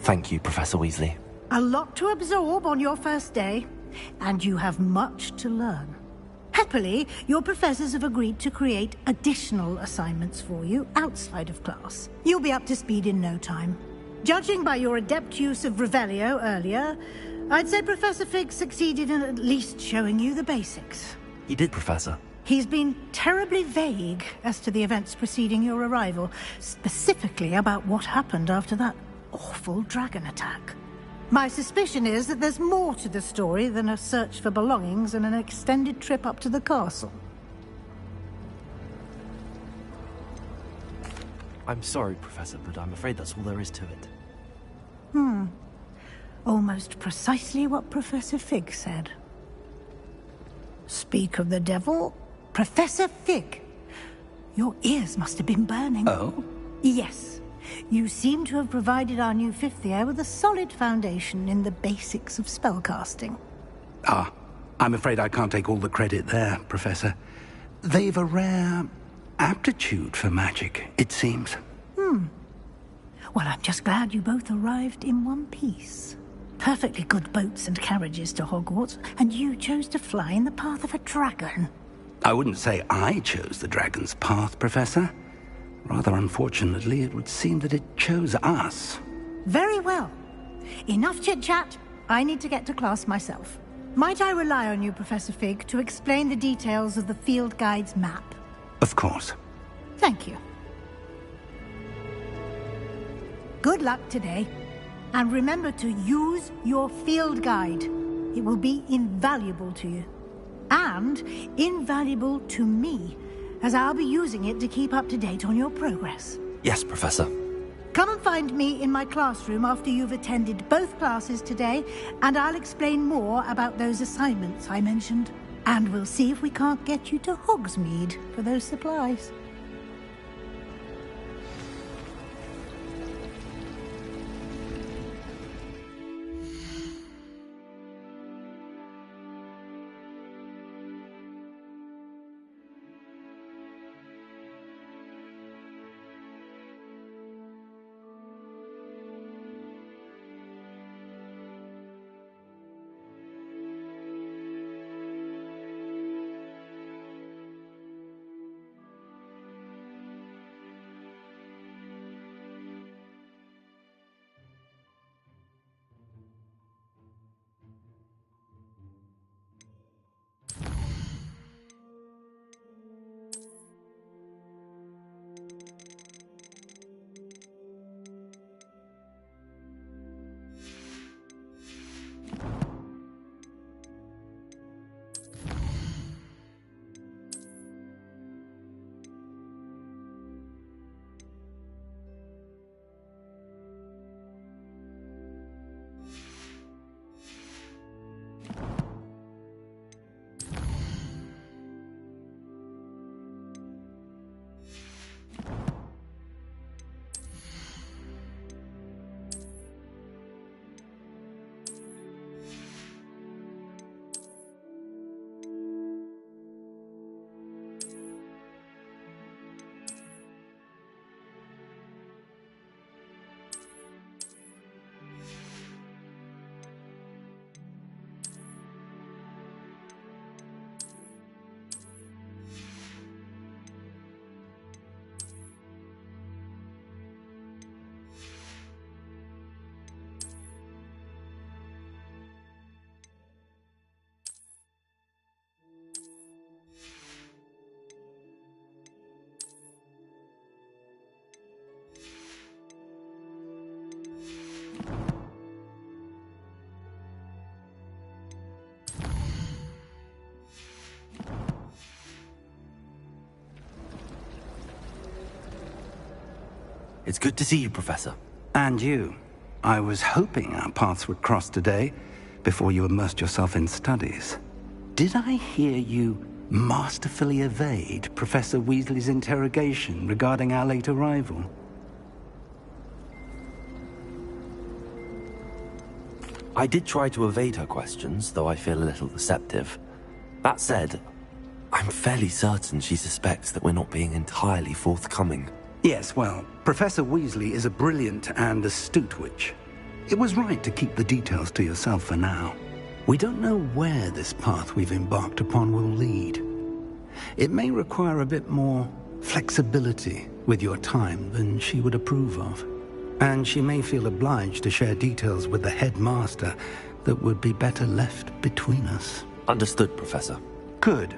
[SPEAKER 3] Thank you, Professor Weasley.
[SPEAKER 9] A lot to absorb on your first day, and you have much to learn. Happily, your professors have agreed to create additional assignments for you outside of class. You'll be up to speed in no time. Judging by your adept use of Revelio earlier, I'd say Professor Fig succeeded in at least showing you the basics.
[SPEAKER 3] He did, Professor.
[SPEAKER 9] He's been terribly vague as to the events preceding your arrival, specifically about what happened after that awful dragon attack. My suspicion is that there's more to the story than a search for belongings and an extended trip up to the castle.
[SPEAKER 3] I'm sorry, Professor, but I'm afraid that's all there is to it.
[SPEAKER 9] Almost precisely what Professor Fig said. Speak of the devil, Professor Fig. Your ears must have been burning.
[SPEAKER 2] Oh?
[SPEAKER 9] Yes. You seem to have provided our new fifth year with a solid foundation in the basics of spellcasting.
[SPEAKER 2] Ah, I'm afraid I can't take all the credit there, Professor. They've a rare aptitude for magic, it seems.
[SPEAKER 9] Well, I'm just glad you both arrived in one piece. Perfectly good boats and carriages to Hogwarts, and you chose to fly in the path of a dragon.
[SPEAKER 2] I wouldn't say I chose the dragon's path, Professor. Rather unfortunately, it would seem that it chose us.
[SPEAKER 9] Very well. Enough chit-chat. I need to get to class myself. Might I rely on you, Professor Fig, to explain the details of the field guide's map?
[SPEAKER 2] Of course.
[SPEAKER 9] Thank you. Good luck today. And remember to use your field guide. It will be invaluable to you. And invaluable to me, as I'll be using it to keep up to date on your progress.
[SPEAKER 3] Yes, Professor.
[SPEAKER 9] Come and find me in my classroom after you've attended both classes today, and I'll explain more about those assignments I mentioned. And we'll see if we can't get you to Hogsmeade for those supplies.
[SPEAKER 3] It's good to see you, Professor.
[SPEAKER 2] And you. I was hoping our paths would cross today, before you immersed yourself in studies. Did I hear you masterfully evade Professor Weasley's interrogation regarding our late arrival?
[SPEAKER 3] I did try to evade her questions, though I feel a little deceptive. That said, I'm fairly certain she suspects that we're not being entirely forthcoming.
[SPEAKER 2] Yes, well, Professor Weasley is a brilliant and astute witch. It was right to keep the details to yourself for now. We don't know where this path we've embarked upon will lead. It may require a bit more flexibility with your time than she would approve of. And she may feel obliged to share details with the headmaster that would be better left between us.
[SPEAKER 3] Understood, Professor.
[SPEAKER 2] Good.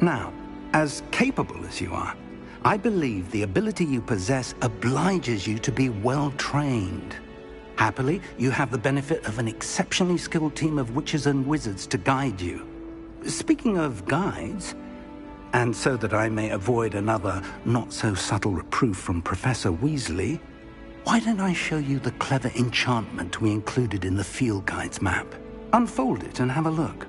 [SPEAKER 2] Now, as capable as you are, I believe the ability you possess obliges you to be well-trained. Happily, you have the benefit of an exceptionally skilled team of witches and wizards to guide you. Speaking of guides, and so that I may avoid another not-so-subtle reproof from Professor Weasley, why don't I show you the clever enchantment we included in the field guide's map? Unfold it and have a look.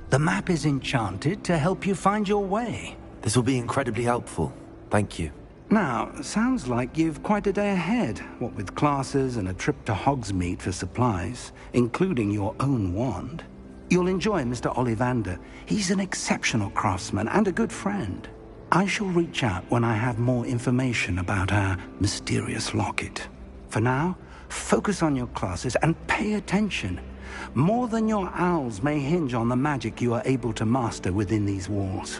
[SPEAKER 2] The map is enchanted to help you find your way.
[SPEAKER 3] This will be incredibly helpful. Thank you.
[SPEAKER 2] Now, sounds like you've quite a day ahead, what with classes and a trip to Hogsmeade for supplies, including your own wand. You'll enjoy Mr. Ollivander. He's an exceptional craftsman and a good friend. I shall reach out when I have more information about our mysterious locket. For now, focus on your classes and pay attention. More than your owls may hinge on the magic you are able to master within these walls.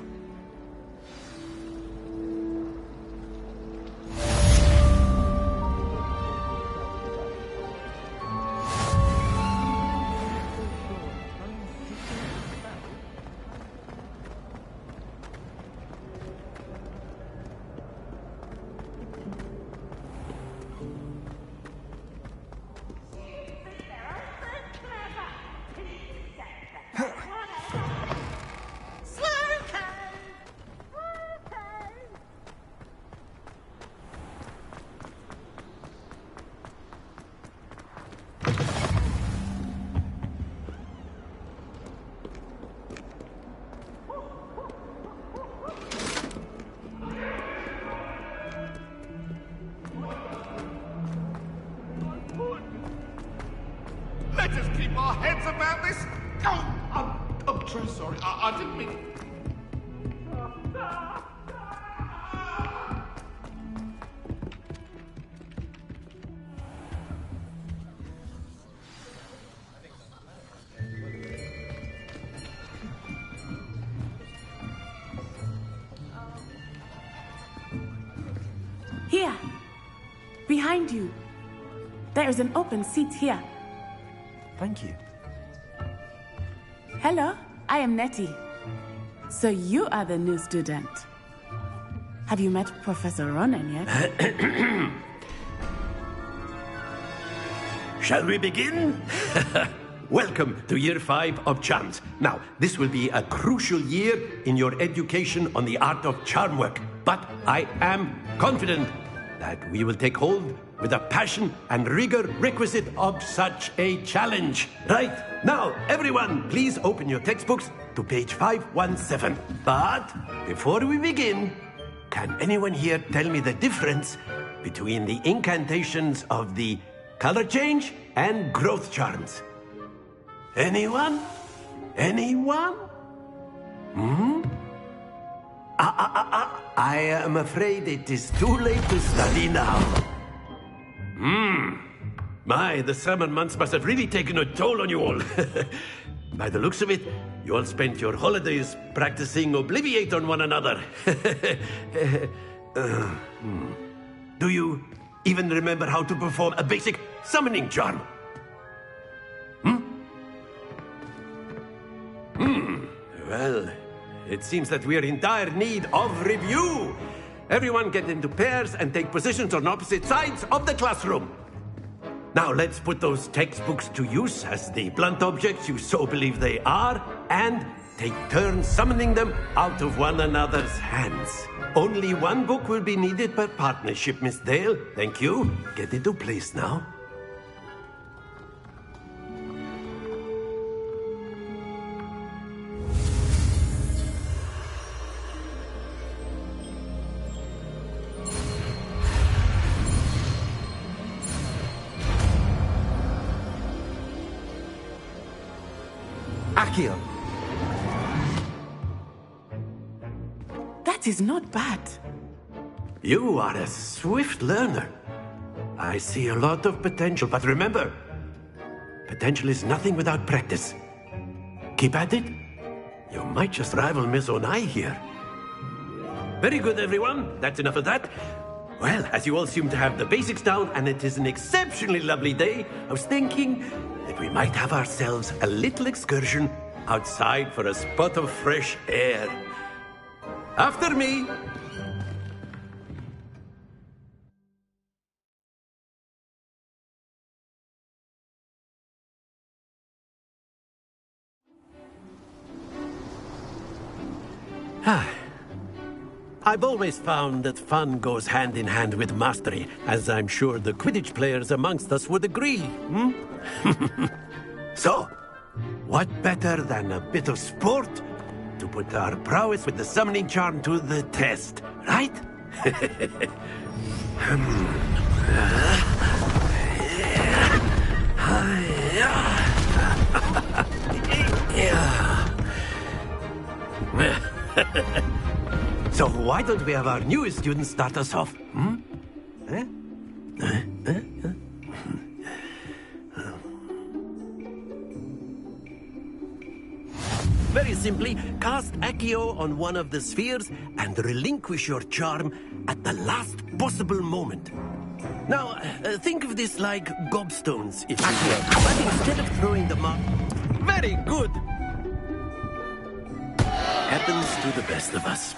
[SPEAKER 16] Let us keep our heads about this. Oh, I'm so sorry. I didn't mean...
[SPEAKER 17] Here. Behind you. There is an open seat here.
[SPEAKER 3] Thank you.
[SPEAKER 17] Hello, I am Nettie. So you are the new student. Have you met Professor Ronan yet?
[SPEAKER 7] Shall we begin? Welcome to Year 5 of Charms. Now, this will be a crucial year in your education on the art of charm work. But I am confident that we will take hold with the passion and rigor requisite of such a challenge. Right, now, everyone, please open your textbooks to page 517. But before we begin, can anyone here tell me the difference between the incantations of the color change and growth charms? Anyone? Anyone? I am afraid it is too late to study now. My, the summer months must have really taken a toll on you all. By the looks of it, you all spent your holidays practicing Obliviate on one another. Do you even remember how to perform a basic summoning charm? Well, it seems that we are in dire need of review. Everyone get into pairs and take positions on opposite sides of the classroom. Now let's put those textbooks to use as the blunt objects you so believe they are, and take turns summoning them out of one another's hands. Only one book will be needed per partnership, Miss Dale. Thank you. Get into place now.
[SPEAKER 4] Accio.
[SPEAKER 17] That is not bad.
[SPEAKER 7] You are a swift learner. I see a lot of potential, but remember, potential is nothing without practice. Keep at it. You might just rival Miss Onai here. Very good, everyone. That's enough of that. Well, as you all seem to have the basics down, and it is an exceptionally lovely day, I was thinking that we might have ourselves a little excursion outside for a spot of fresh air. After me. I've always found that fun goes hand in hand with mastery, as I'm sure the Quidditch players amongst us would agree. So, what better than a bit of sport to put our prowess with the summoning charm to the test, right? So why don't we have our newest student start us off? Very simply, cast Accio on one of the spheres and relinquish your charm at the last possible moment. Now, think of this like gobstones, if you will. But instead of throwing them up... Very good! Happens to the best of us.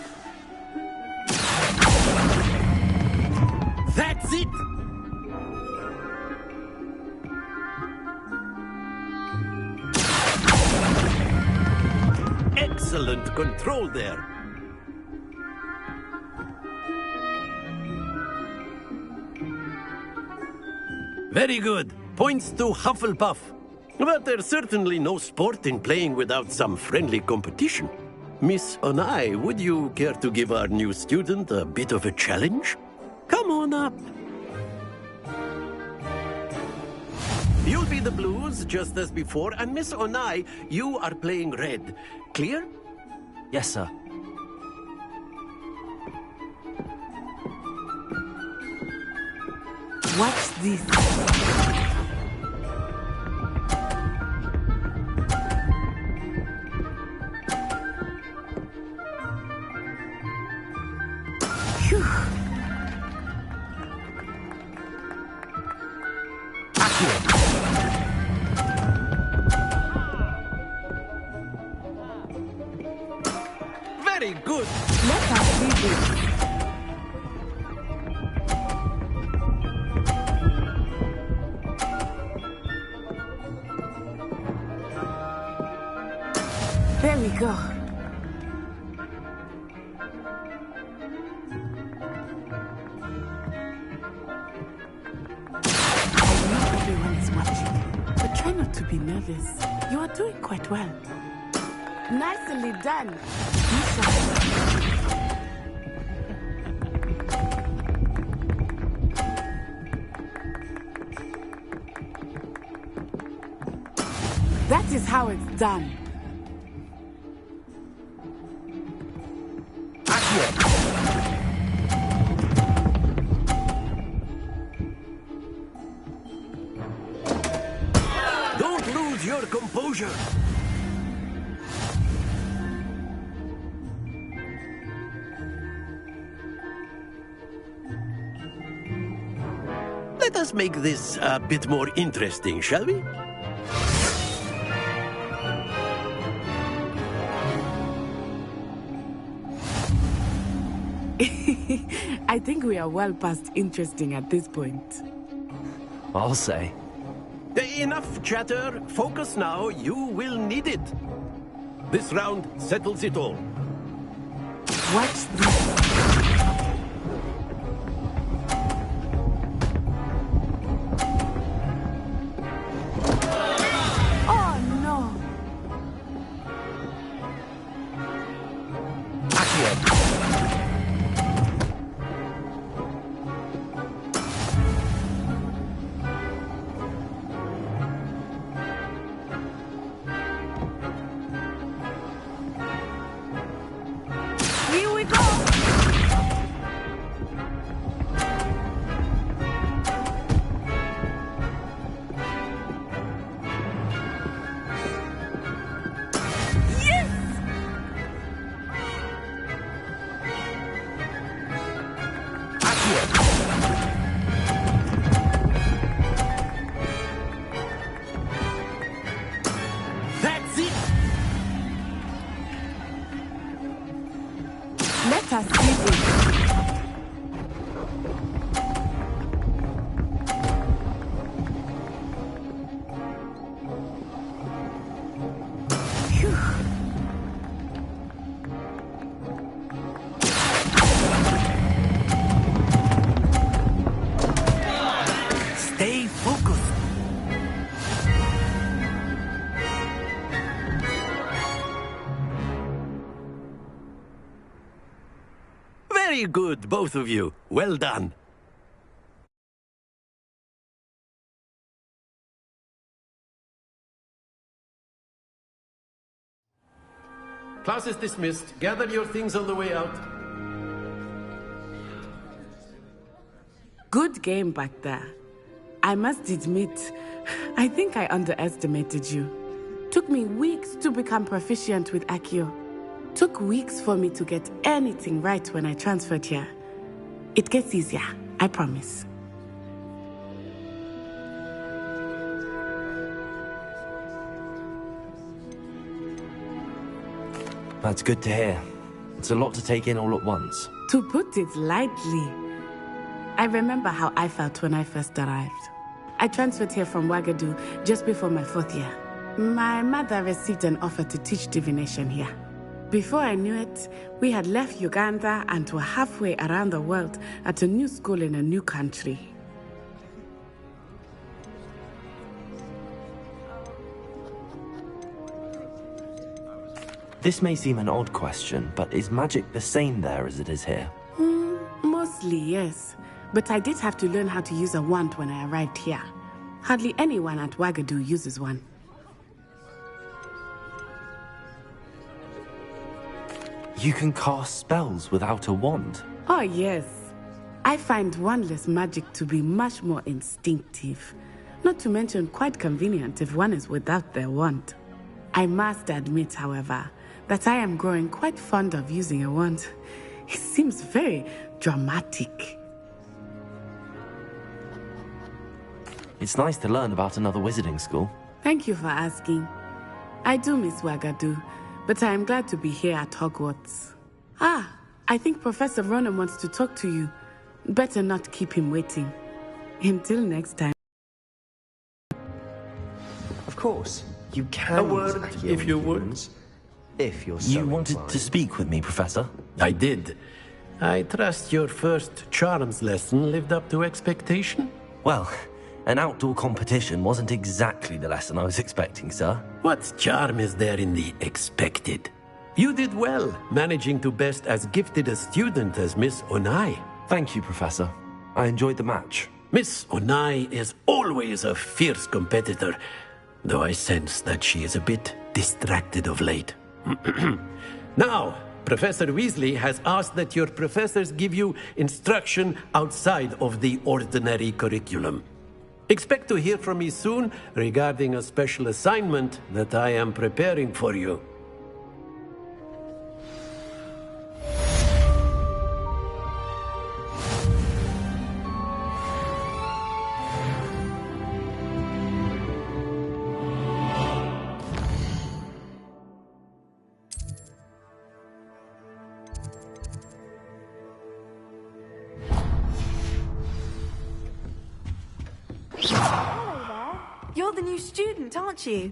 [SPEAKER 7] That's it! Excellent control there. Very good. Points to Hufflepuff. But there's certainly no sport in playing without some friendly competition. Miss Onai, would you care to give our new student a bit of a challenge? Come on up. You'll be the blues, just as before, and Miss Onai, you are playing red. Clear?
[SPEAKER 3] Yes, sir.
[SPEAKER 17] Watch this.
[SPEAKER 7] Very good.
[SPEAKER 17] Let us see this. There we go. I know everyone is watching, but try not to be nervous. You are doing quite well. Nicely done. That is how it's done.
[SPEAKER 7] Don't lose your composure. Let us make this a bit more interesting, shall we?
[SPEAKER 17] I think we are well past interesting at this point.
[SPEAKER 3] I'll say.
[SPEAKER 7] Enough chatter. Focus now. You will need it. This round settles it all.
[SPEAKER 17] Watch this. Oh no! Here we go!
[SPEAKER 7] That's it.
[SPEAKER 17] Let us see this.
[SPEAKER 7] Stay focused. Very good, both of you. Well done. Class is dismissed. Gather your things on the way out.
[SPEAKER 17] Good game back there. I must admit, I think I underestimated you. Took me weeks to become proficient with Accio. Took weeks for me to get anything right when I transferred here. It gets easier, I promise.
[SPEAKER 3] That's good to hear. It's a lot to take in all at once.
[SPEAKER 17] To put it lightly, I remember how I felt when I first arrived. I transferred here from Ouagadougou just before my 4th year. My mother received an offer to teach divination here. Before I knew it, we had left Uganda and were halfway around the world at a new school in a new country.
[SPEAKER 3] This may seem an odd question, but is magic the same there as it is here?
[SPEAKER 17] Mostly, yes. But I did have to learn how to use a wand when I arrived here. Hardly anyone at Ouagadougou uses one.
[SPEAKER 3] You can cast spells without a wand?
[SPEAKER 17] Oh, yes. I find wandless magic to be much more instinctive. Not to mention quite convenient if one is without their wand. I must admit, however, that I am growing quite fond of using a wand. It seems very dramatic.
[SPEAKER 3] It's nice to learn about another wizarding school.
[SPEAKER 17] Thank you for asking. I do miss Ouagadougou, but I am glad to be here at Hogwarts. Ah, I think Professor Ronan wants to talk to you. Better not keep him waiting. Until next time.
[SPEAKER 18] Of course, you can.
[SPEAKER 7] A word, if you would.
[SPEAKER 18] If you're so
[SPEAKER 3] You wanted
[SPEAKER 18] inclined.
[SPEAKER 3] to speak with me, Professor?
[SPEAKER 7] I did. I trust your first charms lesson lived up to expectation?
[SPEAKER 3] Well, an outdoor competition wasn't exactly the lesson I was expecting, sir.
[SPEAKER 7] What charm is there in the expected? You did well, managing to best as gifted a student as Miss Onai.
[SPEAKER 3] Thank you, Professor. I enjoyed the match.
[SPEAKER 7] Miss Onai is always a fierce competitor, though I sense that she is a bit distracted of late. Now, Professor Weasley has asked that your professors give you instruction outside of the ordinary curriculum. Expect to hear from me soon regarding a special assignment that I am preparing for you.
[SPEAKER 11] You're
[SPEAKER 14] You're the new student, aren't you?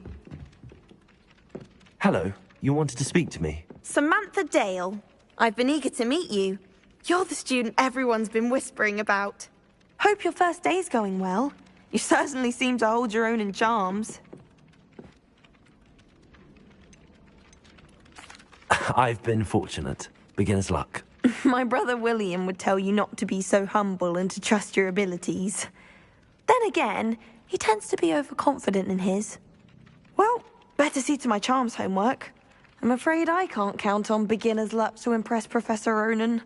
[SPEAKER 3] Hello, you wanted to speak to me?
[SPEAKER 14] Samantha Dale. I've been eager to meet you. You're the student everyone's been whispering about. Hope your first day's going well. You certainly seem to hold your own in charms.
[SPEAKER 3] I've been fortunate. Beginner's luck.
[SPEAKER 14] My brother William would tell you not to be so humble and to trust your abilities. Then again, he tends to be overconfident in his. Well, better see to my charms homework. I'm afraid I can't count on beginner's luck to impress Professor Ronan.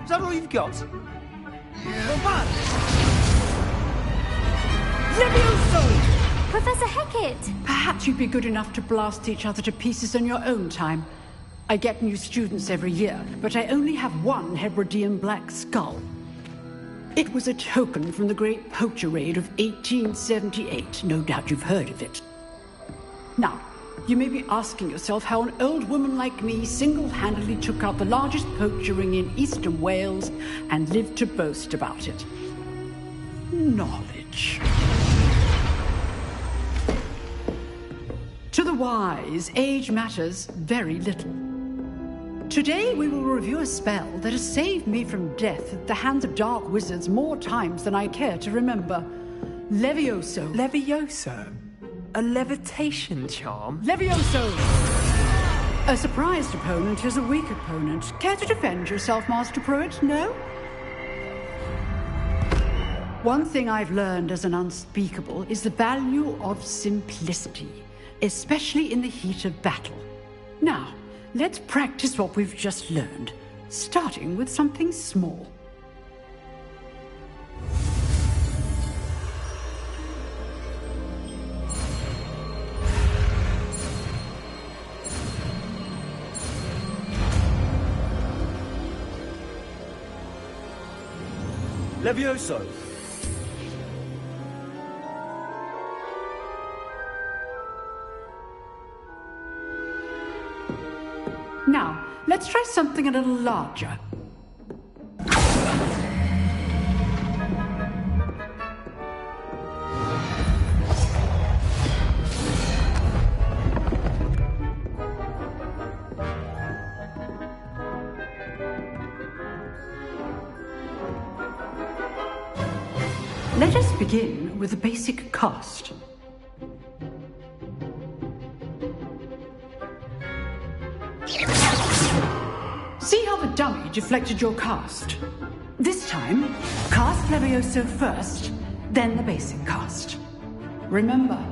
[SPEAKER 4] Is that all you've got?
[SPEAKER 15] Levioso! Professor Hecat!
[SPEAKER 19] Perhaps you'd be good enough to blast each other to pieces in your own time. I get new students every year, but I only have one Hebridean black skull. It was a token from the Great Poacher Raid of 1878. No doubt you've heard of it. Now, you may be asking yourself how an old woman like me single-handedly took out the largest poacher ring in eastern Wales and lived to boast about it. Knowledge. To the wise, age matters very little. Today we will review a spell that has saved me from death at the hands of dark wizards more times than I care to remember. Levioso.
[SPEAKER 18] Levioso? A levitation charm?
[SPEAKER 19] Levioso! A surprised opponent is a weak opponent. Care to defend yourself, Master Pruitt? No? One thing I've learned as an unspeakable is the value of simplicity, especially in the heat of battle. Now, let's practice what we've just learned, starting with something small.
[SPEAKER 18] Levioso!
[SPEAKER 19] Now, let's try something a little larger. Let us begin with a basic cast. See how the dummy deflected your cast? This time, cast Levioso first, then the basic cast. Remember,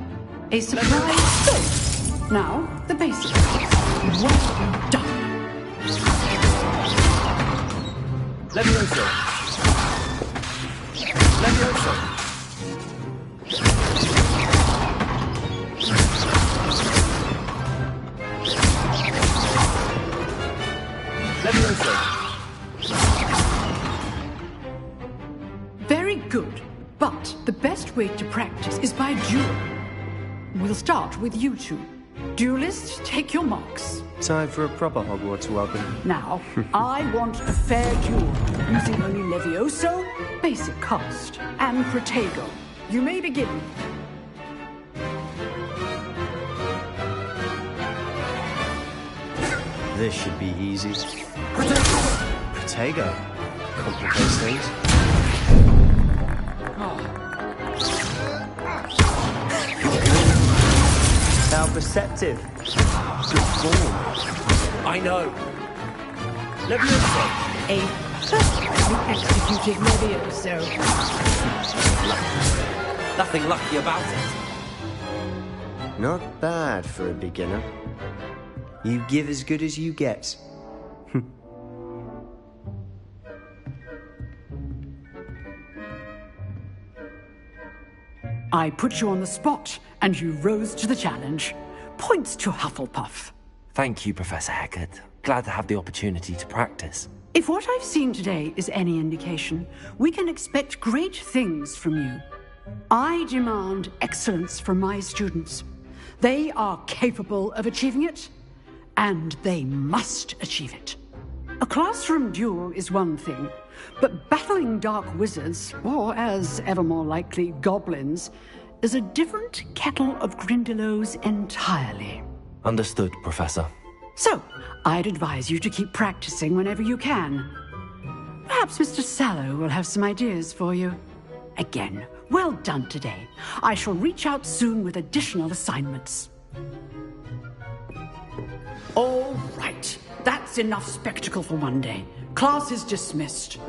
[SPEAKER 19] a surprise. Now, the basic cast. Well done.
[SPEAKER 18] Levioso! Levioso! Levioso!
[SPEAKER 19] Very good, but the best way to practice is by duel. We'll start with you two. Duelists, take your marks.
[SPEAKER 18] Time for a proper Hogwarts welcome.
[SPEAKER 19] Now, I want a fair duel, using only Levioso, basic cast, and Protego. You may begin.
[SPEAKER 18] This should be easy. Protego. Complicates things. How receptive. Good form.
[SPEAKER 3] I know.
[SPEAKER 18] Levioso.
[SPEAKER 19] A perfectly executed Levioso.
[SPEAKER 3] Nothing lucky about it.
[SPEAKER 18] Not bad for a beginner. You give as good as you get.
[SPEAKER 19] I put you on the spot, and you rose to the challenge. Points to Hufflepuff.
[SPEAKER 3] Thank you, Professor Hecat. Glad to have the opportunity to practice.
[SPEAKER 19] If what I've seen today is any indication, we can expect great things from you. I demand excellence from my students. They are capable of achieving it, and they must achieve it. A classroom duel is one thing, but battling dark wizards, or as ever more likely, goblins, is a different kettle of Grindylows entirely.
[SPEAKER 3] Understood, Professor.
[SPEAKER 19] So, I'd advise you to keep practicing whenever you can. Perhaps Mr. Sallow will have some ideas for you. Again, well done today. I shall reach out soon with additional assignments. All right. That's enough spectacle for one day. Class is dismissed.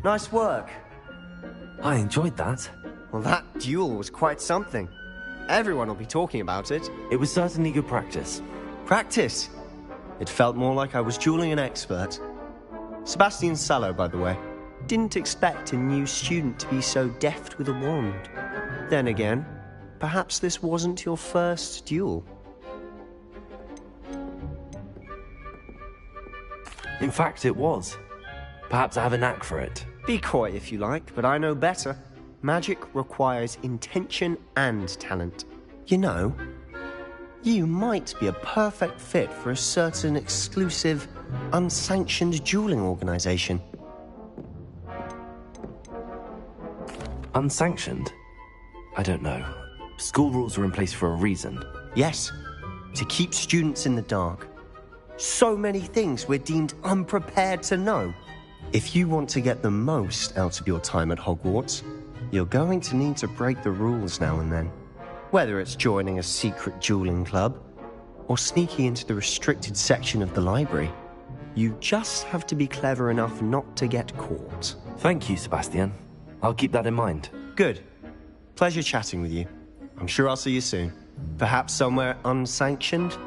[SPEAKER 18] Nice work.
[SPEAKER 3] I enjoyed that.
[SPEAKER 18] Well, that duel was quite something. Everyone will be talking about it.
[SPEAKER 3] It was certainly good practice.
[SPEAKER 18] Practice? It felt more like I was dueling an expert. Sebastian Sallow, by the way. Didn't expect a new student to be so deft with a wand. Then again, perhaps this wasn't your first duel.
[SPEAKER 3] In fact, it was. Perhaps I have a knack for it.
[SPEAKER 18] Be coy if you like, but I know better. Magic requires intention and talent. You know, you might be a perfect fit for a certain exclusive, unsanctioned dueling organization.
[SPEAKER 3] Unsanctioned? I don't know. School rules are in place for a reason.
[SPEAKER 18] Yes, to keep students in the dark. So many things we're deemed unprepared to know. If you want to get the most out of your time at Hogwarts, you're going to need to break the rules now and then. Whether it's joining a secret dueling club, or sneaking into the restricted section of the library, you just have to be clever enough not to get caught.
[SPEAKER 3] Thank you, Sebastian. I'll keep that in mind.
[SPEAKER 18] Good. Pleasure chatting with you. I'm sure I'll see you soon. Perhaps somewhere unsanctioned?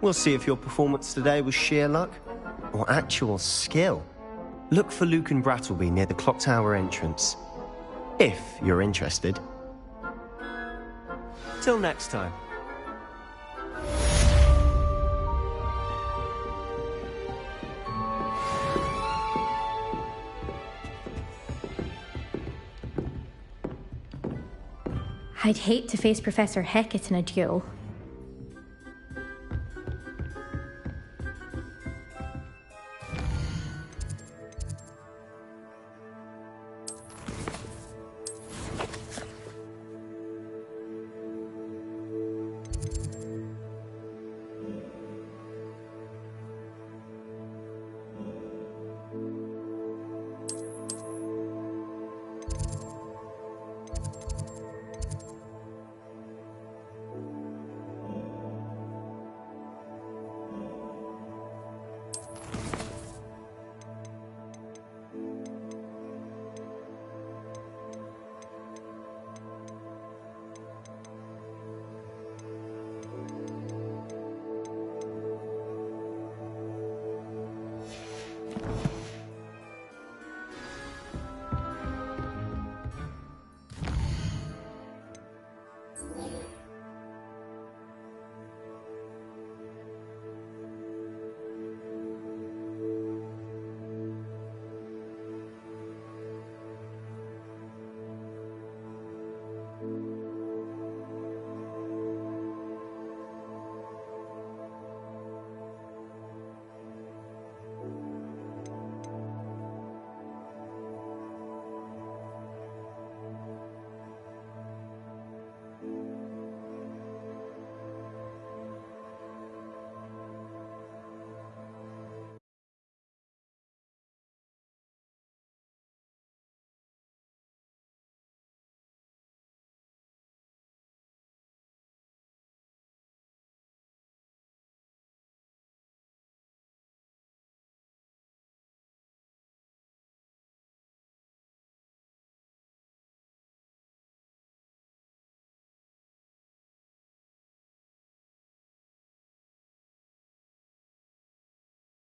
[SPEAKER 18] We'll see if your performance today was sheer luck, or actual skill. Look for Luke and Brattleby near the clock tower entrance, if you're interested. Till next time.
[SPEAKER 20] I'd hate to face Professor Hecat in a duel.